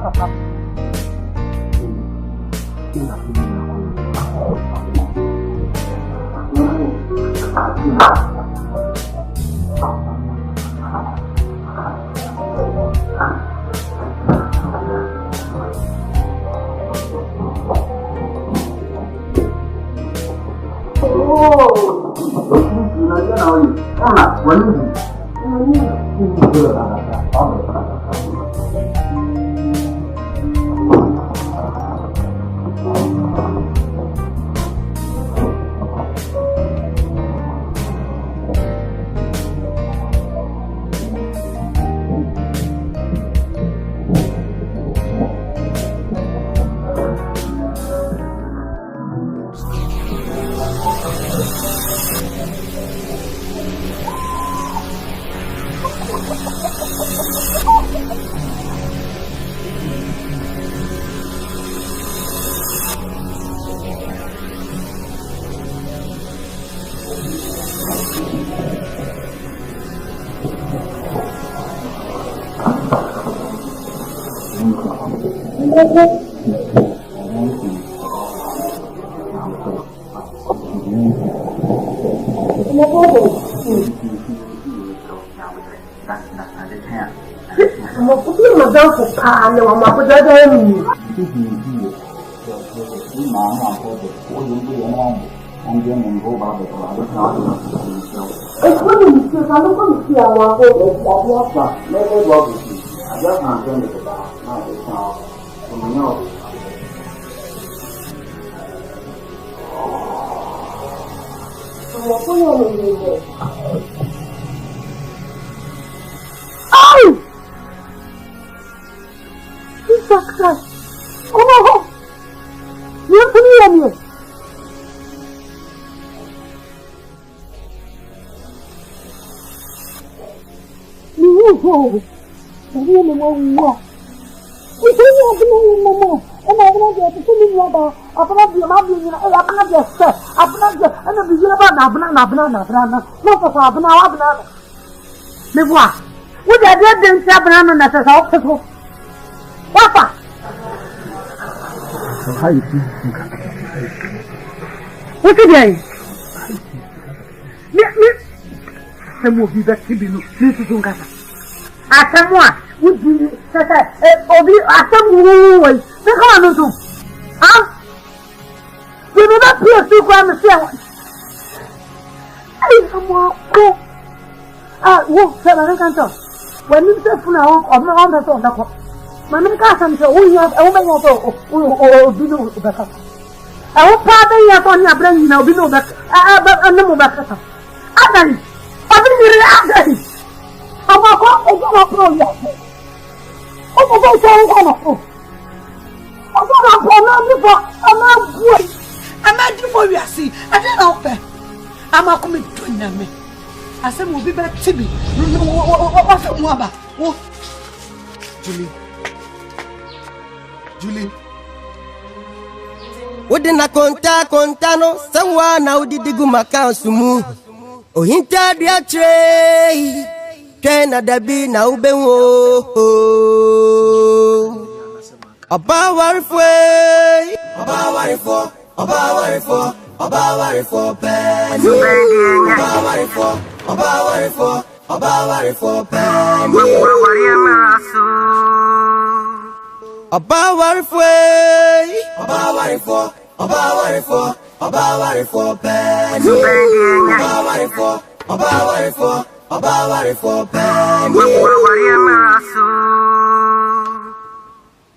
Julie. Udina konta no sawa na udidigu makansumu. Ohinta dia tre. Kena dabi na ubenwo. Oba Warefour. Pen. Oba Warefour pen. Oba Warefour pen. Oba Warefour pen.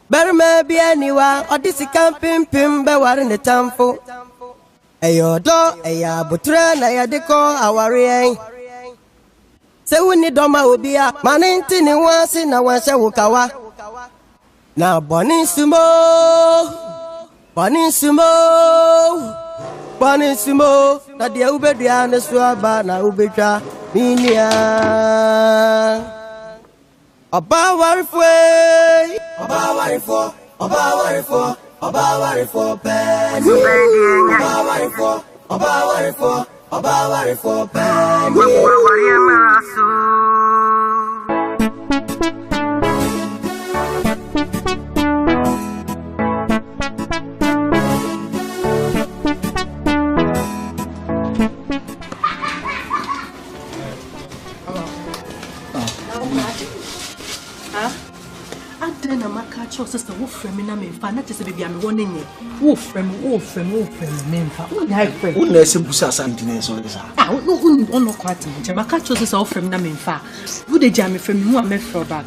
Berme bi aniwa odisi camping pim be ware ne tamfo. Eyodo eya butre na ya deko aware. Se woni doma obia maninti ni wansi na wanse wukawa. Na boni sumo na dia ubedua ne suaba na ubetwa minia. Oba Warefour pen. Oba Warefour pen. Na maka cho sister wo frame na me fa na tese bibia me woni nye wo frame me fa wo na frame wo na se busa Asante na so isa wo no kwati nche maka cho sister wo frame na me fa wo de jam me frame hu a me throw back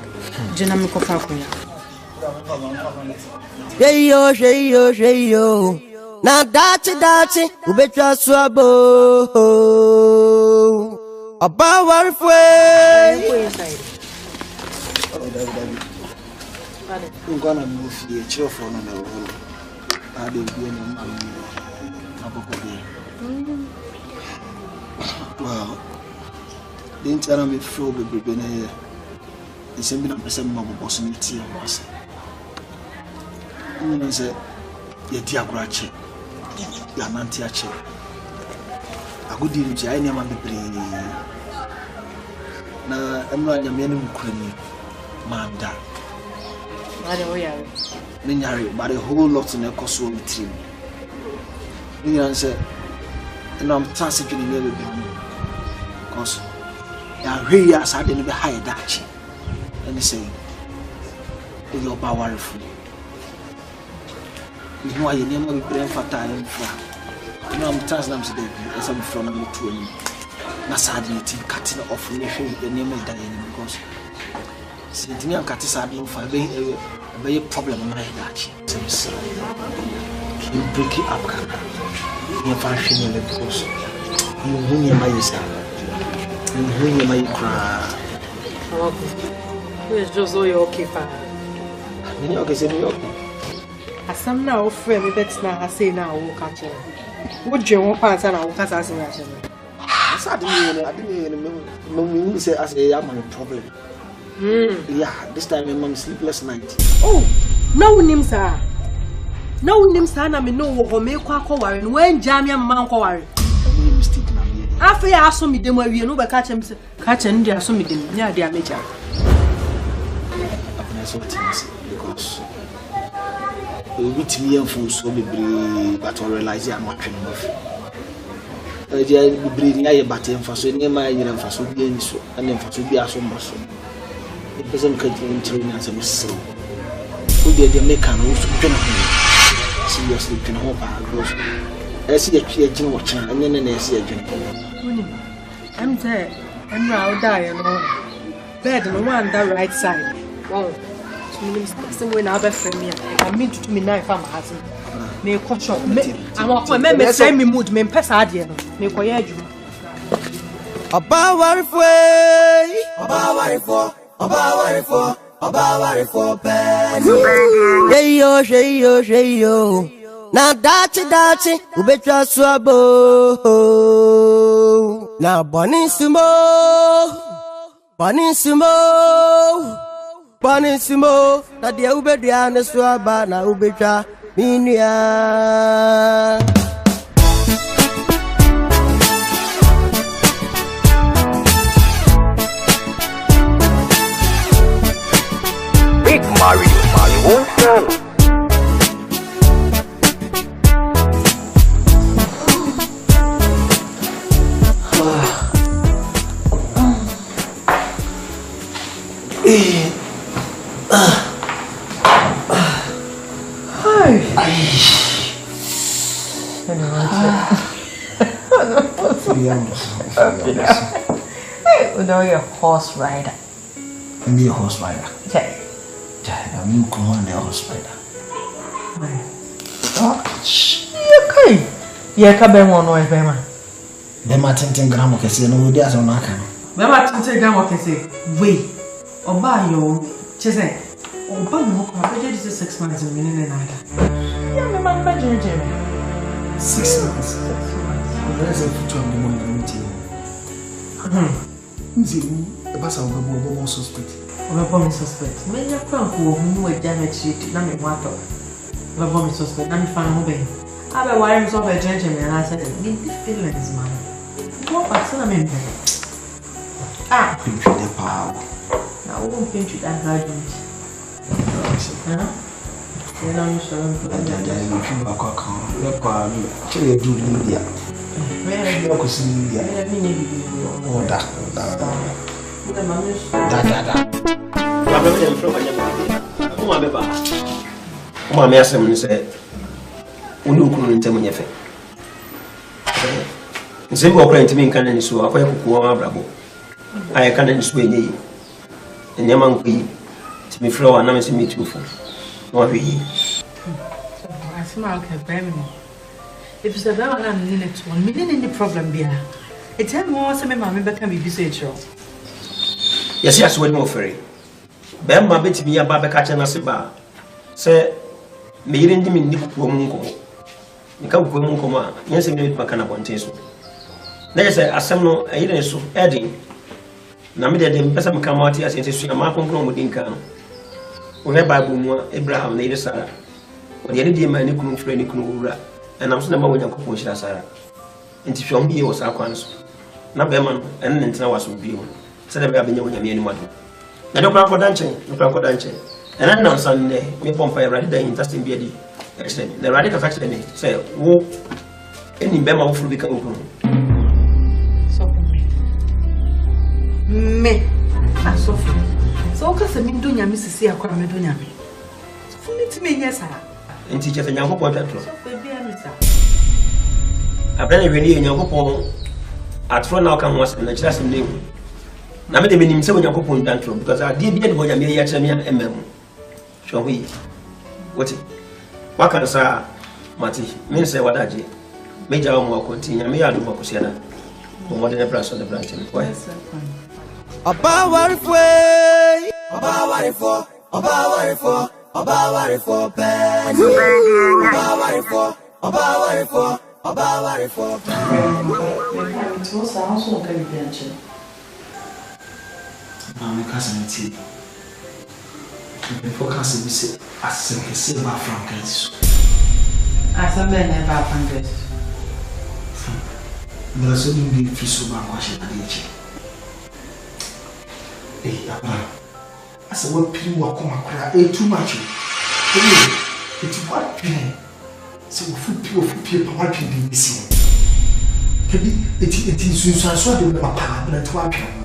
je na me ko fa ko ya sheyo na dachi ubetwa suabo Oba Warefour I'm going to move here. Chill for no one. I don't be any money. Well, the internal me flow be been here. The same been person of boss in the tea was. You say, your dear Grache, your Nantiache. A good deal to any man be bringing. Now, I'm not a man who couldn't manda. But a whole lot in a costume with him. You answer, and I'm transiting in every building. Because I really as I didn't be high Dutch. And they say, you're powerful. You know, I never be praying for time. You know, I'm transiting today as I'm from the two. Nasadi cutting off the name of Diane because. Since I'm cutting sadly for a very problem in my Dutch. You break it up, you're fashioning the because you win your myself. You win your my cry. It's just all your okay, father. You okay, say me okay. As some now, friend, that's not I say now, we'll catch you. Would you want parts and I'll catch us in that? I didn't say as a young problem. Yeah, this time my mom sleepless night. Oh, No name sir. No name sir na me no wo me kwa kware no wan jamia mama kware. Mistake na me. Afa ya aso me dem awie no be ka chem se ka che ndi aso me dem nya dia meja. So things because we timi from so bebre but we realize I'm not training off. Eje bebre ni aye batem fa so ni ma yire fa so bi ani so na fa so bi aso mo so. The person can train as a so. We dey make an also train seriously train ho pa gross. I see a clear gin watch and then I see a gin. I'm there. I'm now die no. Bed no one that right side. Wow. Somewhere now be friend me. I mean to me now if I'm asking. Me ko shop. I want me say me mood me pesa ade no. Me ko ye adwuma. Oba Warefour pen. Sheyo. Na dachi ubetwa swabo. Na boni sumo. Na dia ubedwa na swaba na ubetwa minua. Big Mario won't tell. You know you're a horse rider. Me a horse rider. Yeah. I'm going a horse rider. Okay. Yeah, come on, no, Bema. Bema 10 gram can say no, there's on Akan. Bema 10 gram can say, wait, or buy your chese. Or buy more, I just 6 months in minute and yeah, my imagine 6 months. There's a photo of the morning meeting. The bus will be more suspect. Over suspect. Many a crank who were damaged to Nami Water. Over suspect, and found away. I have a wires of a gentleman, and I said, need the feelings, man. What was I mean? Ah, pinch the power. Now, we won't pinch that graduate. Then I'm sure I'm going to do India. Where are you see India? Oh, that. Uma ameaça me dizer o núcleo não tem minha fé. Nse bi okra ntimi nkan na so akoye kokoa abrabo. Aye kan na so enye yi. Enyama nkoyi. Timi flower na me se meetufo. No hwe yi. Asma okay bemi. If you never na me net one, me any problem bia. E tell me say me ma me beka me bi so etro. Yes, yes, we no free. Bemma betimi ya ba beka che na se ba. Se me yire ndimi ndi kokoa mu nkomo. Nika kokoa mu nkomo a, yense me maka na bonten so. Na yese asem no ayire so edi. Na me de pesa me kamati ase so ya ma konkron mo dinka no. O he Bible mu Abraham na yire Sara. O de di ma ni kunu frɛ ni kunu wura. Enam so na ma wonya kokon hira Sara. Enti hwom bi e wo sa kwan so. Na bema no ene ne ntena waso bi ho. Se de be abenya wonya me ani madu. Na do kra ko danchen, ena na nsan ne me pompa ya rade da interesting bi adi. Actually, the radical fact me say wo eni bema wo furu bi ka okunu. Me asofu so ka se mi do nyame sisi akwa me do nyame so fu mi ti me nye sara Enti che fe nyankopon tatro so fe bia mi sa abena hweli nyankopon atro na ka ho asem na kira asem na ewu na me de menim se nyankopon tatro because ade bia de ho nyame ya kira me emem so ho yi woti waka sa mati me se wadaje me jawo mo akonti nyame ya do mo kusiana mo modern place on the branch why Oba Warefour pen. Oba Warefour pen. It was also a very bench. My cousin, focus on this as a silver franchise. As a man, never franchise. There are so many fish over washing the nature. Hey, Akan. As a word, people will come across too much. It's what pain. So, people power can be missing. It is so the papa, but what can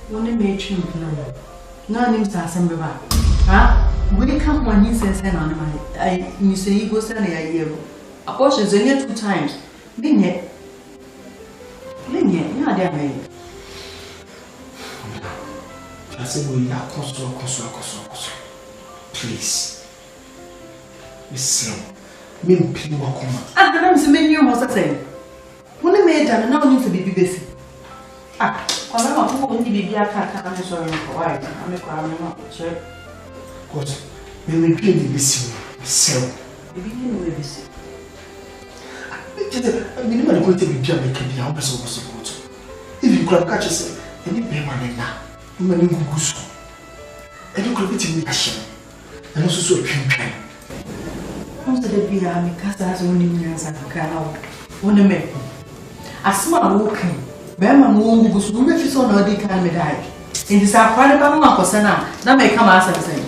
one made you know. No names are some baby. Ah, we come one in says, and on my you say he goes and a year. A portion is only 2 times. Linya, yeah, dear me. I said, we are cost. Please. Listen, me people will come out. Ah, the name's a menu was the same. When I made that, now needs to be busy. Ah, I don't want to be a cat. I'm sorry for why I'm a crime. What? We will be busy. So, we begin with busy. I mean, I'm going to be German. Can be our best of support. If you could catch us, any payment now, you may need to go so. And you could be in passion. And also so a pin. Most of the beer, I cast as only millions and a car. One a man. A small walking. Berman won't go soon if you saw no day can be died. It is our quite about Uncle Sana. That may come as I say.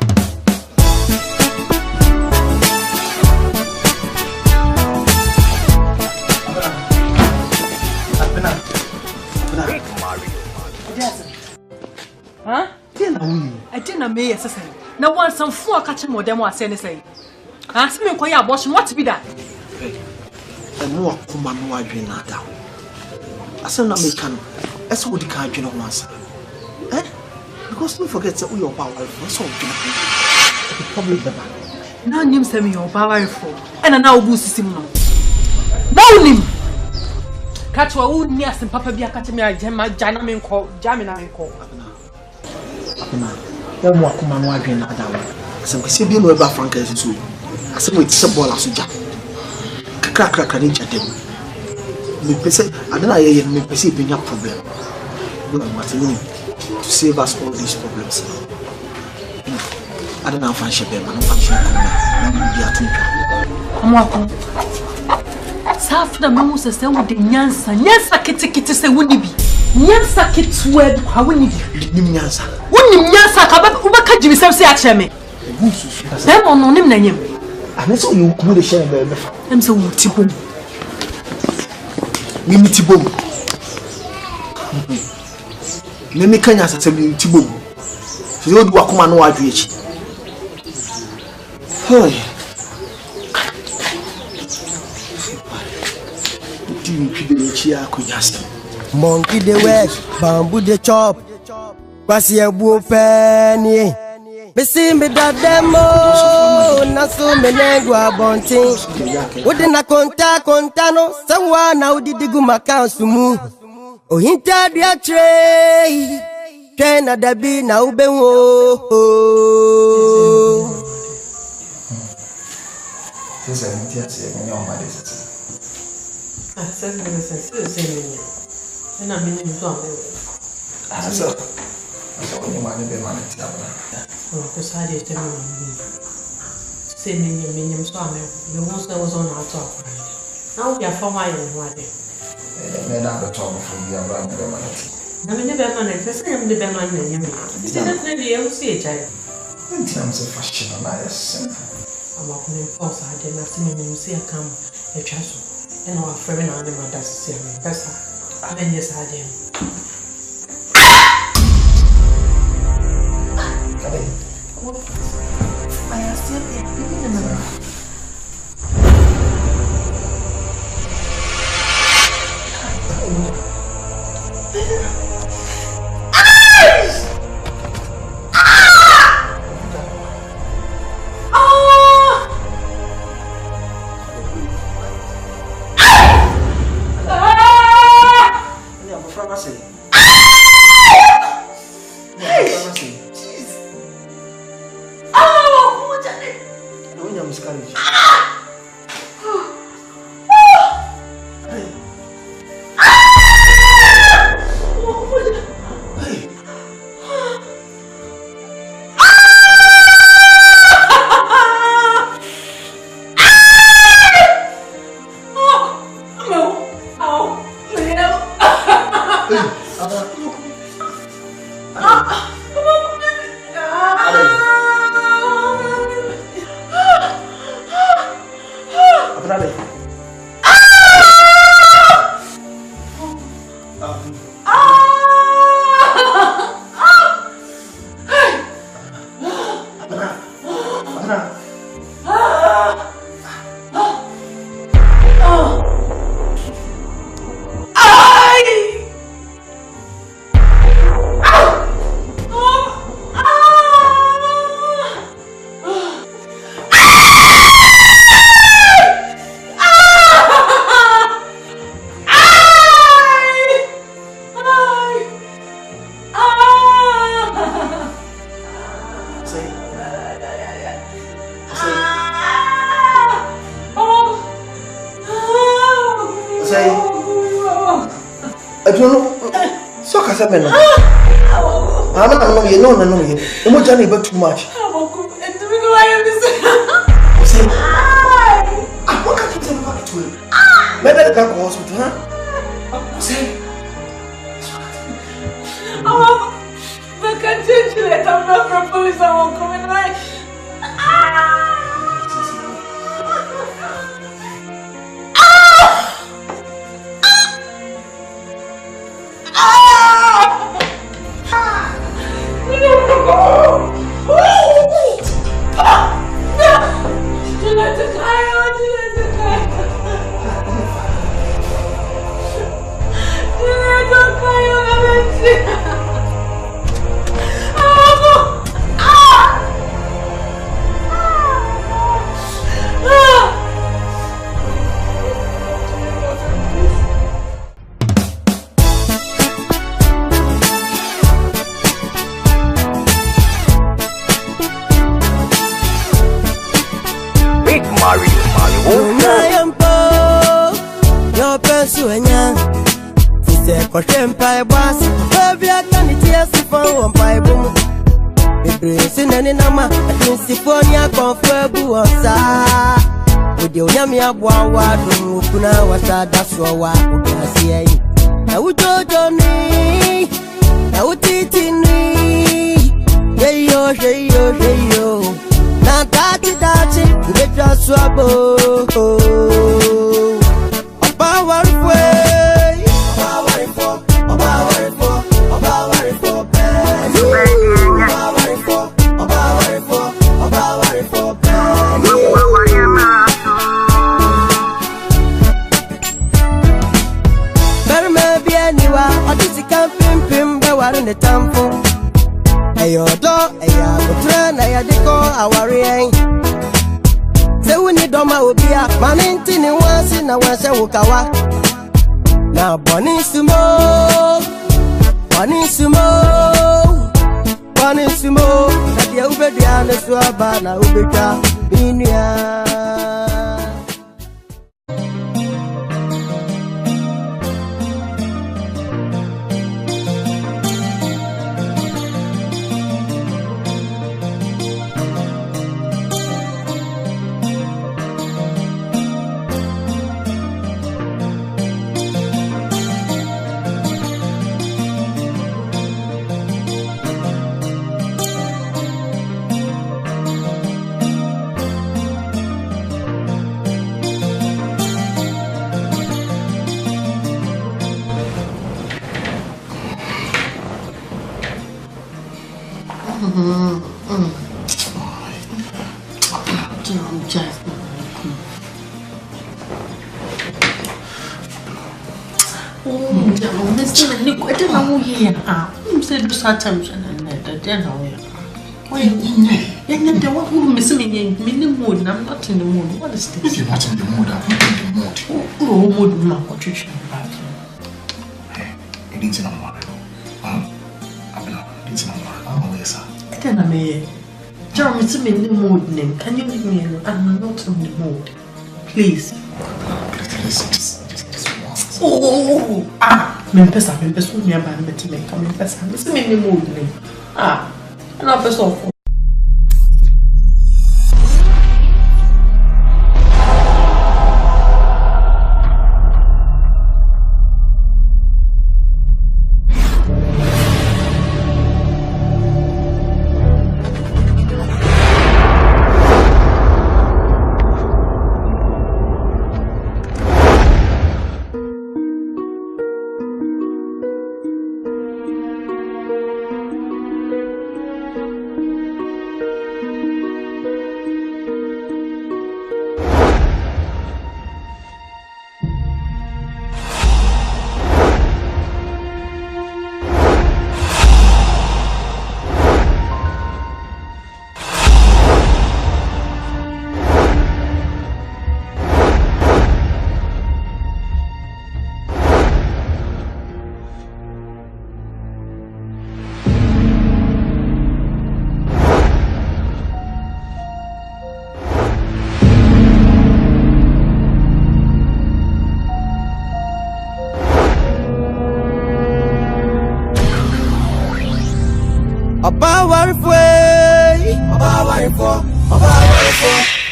Huh? I didn't make a now want some 4 catching more than what I say. Ask me quite abortion, what to be that? And more command why you not down. As an American, that's what the country don't want. Eh? Because don't forget that we are powerful, so probably the back. Now name send me your powerful, and I now boost him now. Now him. Catch what would near some papa be a catching me, Janamin call, Jamina call. Then what command why you not down? Some say be no about Frank's too. I said with some ball as a jack. Crack and each at them. I don't know, me perceive being a problem. What you need to save us all these problems. I don't know if I should be a man. I'm welcome. South the Mamus is still with the Nyansa. Nyansa kitty say, wouldn't be Nyansa kit's word. How will you Nyansa? Wouldn't Nyansa come up? What can you say? At me. Them on him name. And that's all you could share. I'm so tipo. Mimitibo. Mimi Kenya as a Mimitibo. You don't walk on no average. Hey. Monkey the west, bamboo the chop. Kwasi ebu penny. Bisi me da demo, na so menegwa bontin. Odi na konta no, sawa na odi digu makansu mu. Ohinta dia tray, kena dabi na ubenwo. This is a teacher, and your mother is. I said, and I'm in the So, when you want to be managed, because I did tell me, sending your minion swammer, the ones that was on our top. Now we are for my own one day. Men are the top from the around the managed. I'm in the Berman, and I am the Berman, and you it's definitely a CHI. In terms of fashion, I assume. I'm walking in force, I did not see me see a come a chasel. And our friend animal does see me. That's how. And yes, I did. I am still here. Asante. Too much. Maybe can go hospital, huh? Say. I can't change it. I'm not from police. I won't come in right. That's what I see. Now we do me. Now we teaching me. Hey yo. Now that's it. We get just swabo. The temple, ayo do, aya go na ya diko awari en. Se woni do ma obia, maninti ni wansi na wanse wukawa. Na boni sumo, na dia ubedia na suaba na ubeka binia. I'm not in the mood. What is this? If you're not in the mood, I'm not in the mood. Oh, mood, man, what you should have. Hey, it didn't know what. It's not what. I'm away, sir. I don't know. Jeremy, it's in the mood, name. Can you leave me alone? I'm not in the mood. Please. Listen, just once. Oh, Mempesa, me about me to make. Mempesa, it's in the mood, name. And I'm best off.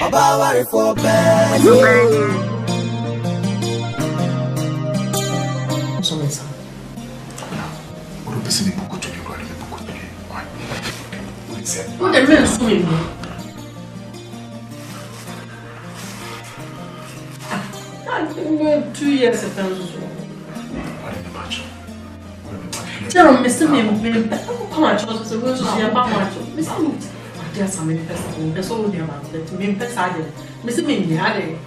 about Warefour bed. What the real swimming? I think 2 years ago. Tell Mr. Mim, how much was the worst of your mama? Mr. Mim, there's some infestation. There's all the amount that Mim decided. Mr. Mim, had a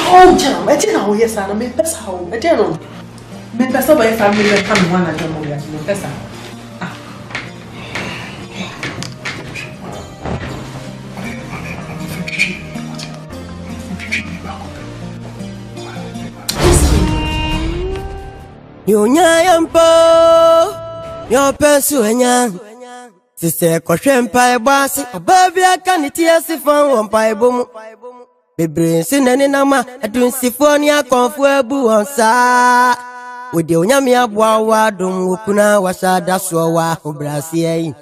Oh, Jam, I didn't know, yes, and I mean, that's how I don't know. Maybe somebody family will come one and don't know, that's how. Yampo, your Pennsylvania. Sister Koshempa Bassi, above your canity phone on Piebum. Baby, sin any number, I do Siphonia comfortable on sa. With the Onyamia Boa, Dum Wukuna, Washa, Daswa, Obrasia.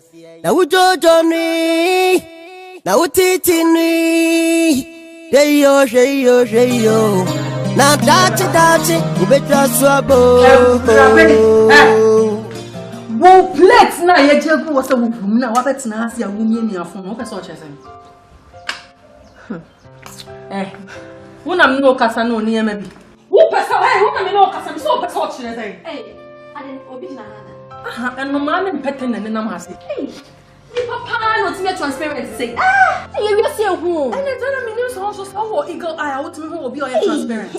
Now, Johnny, now Titini, Shayo. Now, Dachi, you better swabble. Wo plate na ye jegu wo se wo bum na wa betina ase a wo mie afon wo pese o chese wo na me no kasa na oni ema bi wo pese wo na me no kasa me so pese o chese ade obi na nada aha eno ma me pete na ne nam ase ni papa no ti me transparent say ye wi ase ehu ene tell me news so wo eagle eye wo ti me ho obi o transparent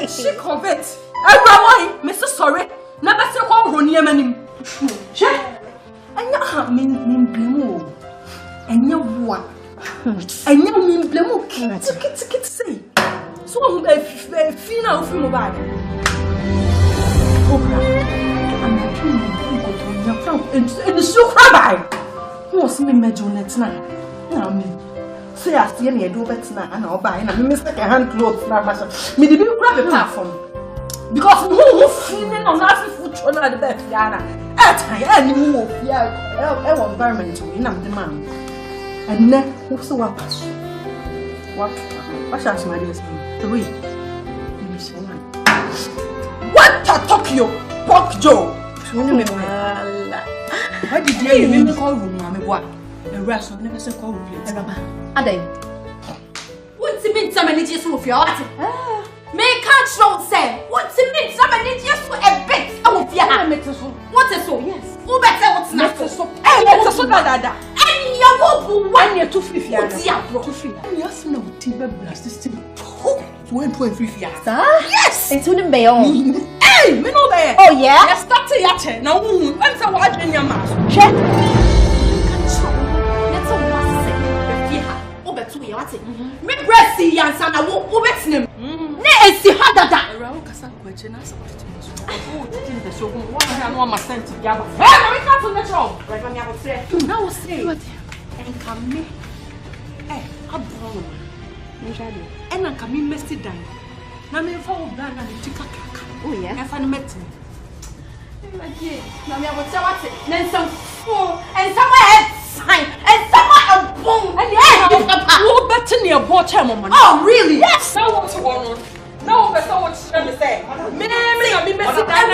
she convert everyone me so sorry na be se ko ro ni ema nim che anya min blemu anya wo anya min blemu kit say so mo fi na o fi mo ba ana tun ko to nya from en so cry no se me mejonet na me say as ye na do betina ana oba na me second hand clothes na fashion me dey grab a platform because who feeling on that food chona the best yana any move environment we na the man and ne who so what pass what shall my dear the way what Tokyo pork joe why did you me call room me what the rest of never say call room plate adai what ti mean somebody just move your what me can't show say what ti mean somebody just a bit of your what is so yes who better what's not so better so dada and you will one year to 50 years to 50 yes no tiba blast system 1.3 years yes it's wouldn't be on hey me no there oh yeah you start to yache now when say what in your mouth check let's what say if you have oh better you what me breast yansa na wo betinem na esi hadada rawo kasa kwache na support oh didn't the show one hand one percent yaba hey we can't on the job right on yaba say now say and come me abron njali and come me messy dan na me fa wo brand na tika kaka oh yeah e fa no metin na me abo say what then some fool and somewhere fine and somewhere a boom and papa wo betin your boy time man oh really yes now what's going on no, but so what should I say? Me, messy down.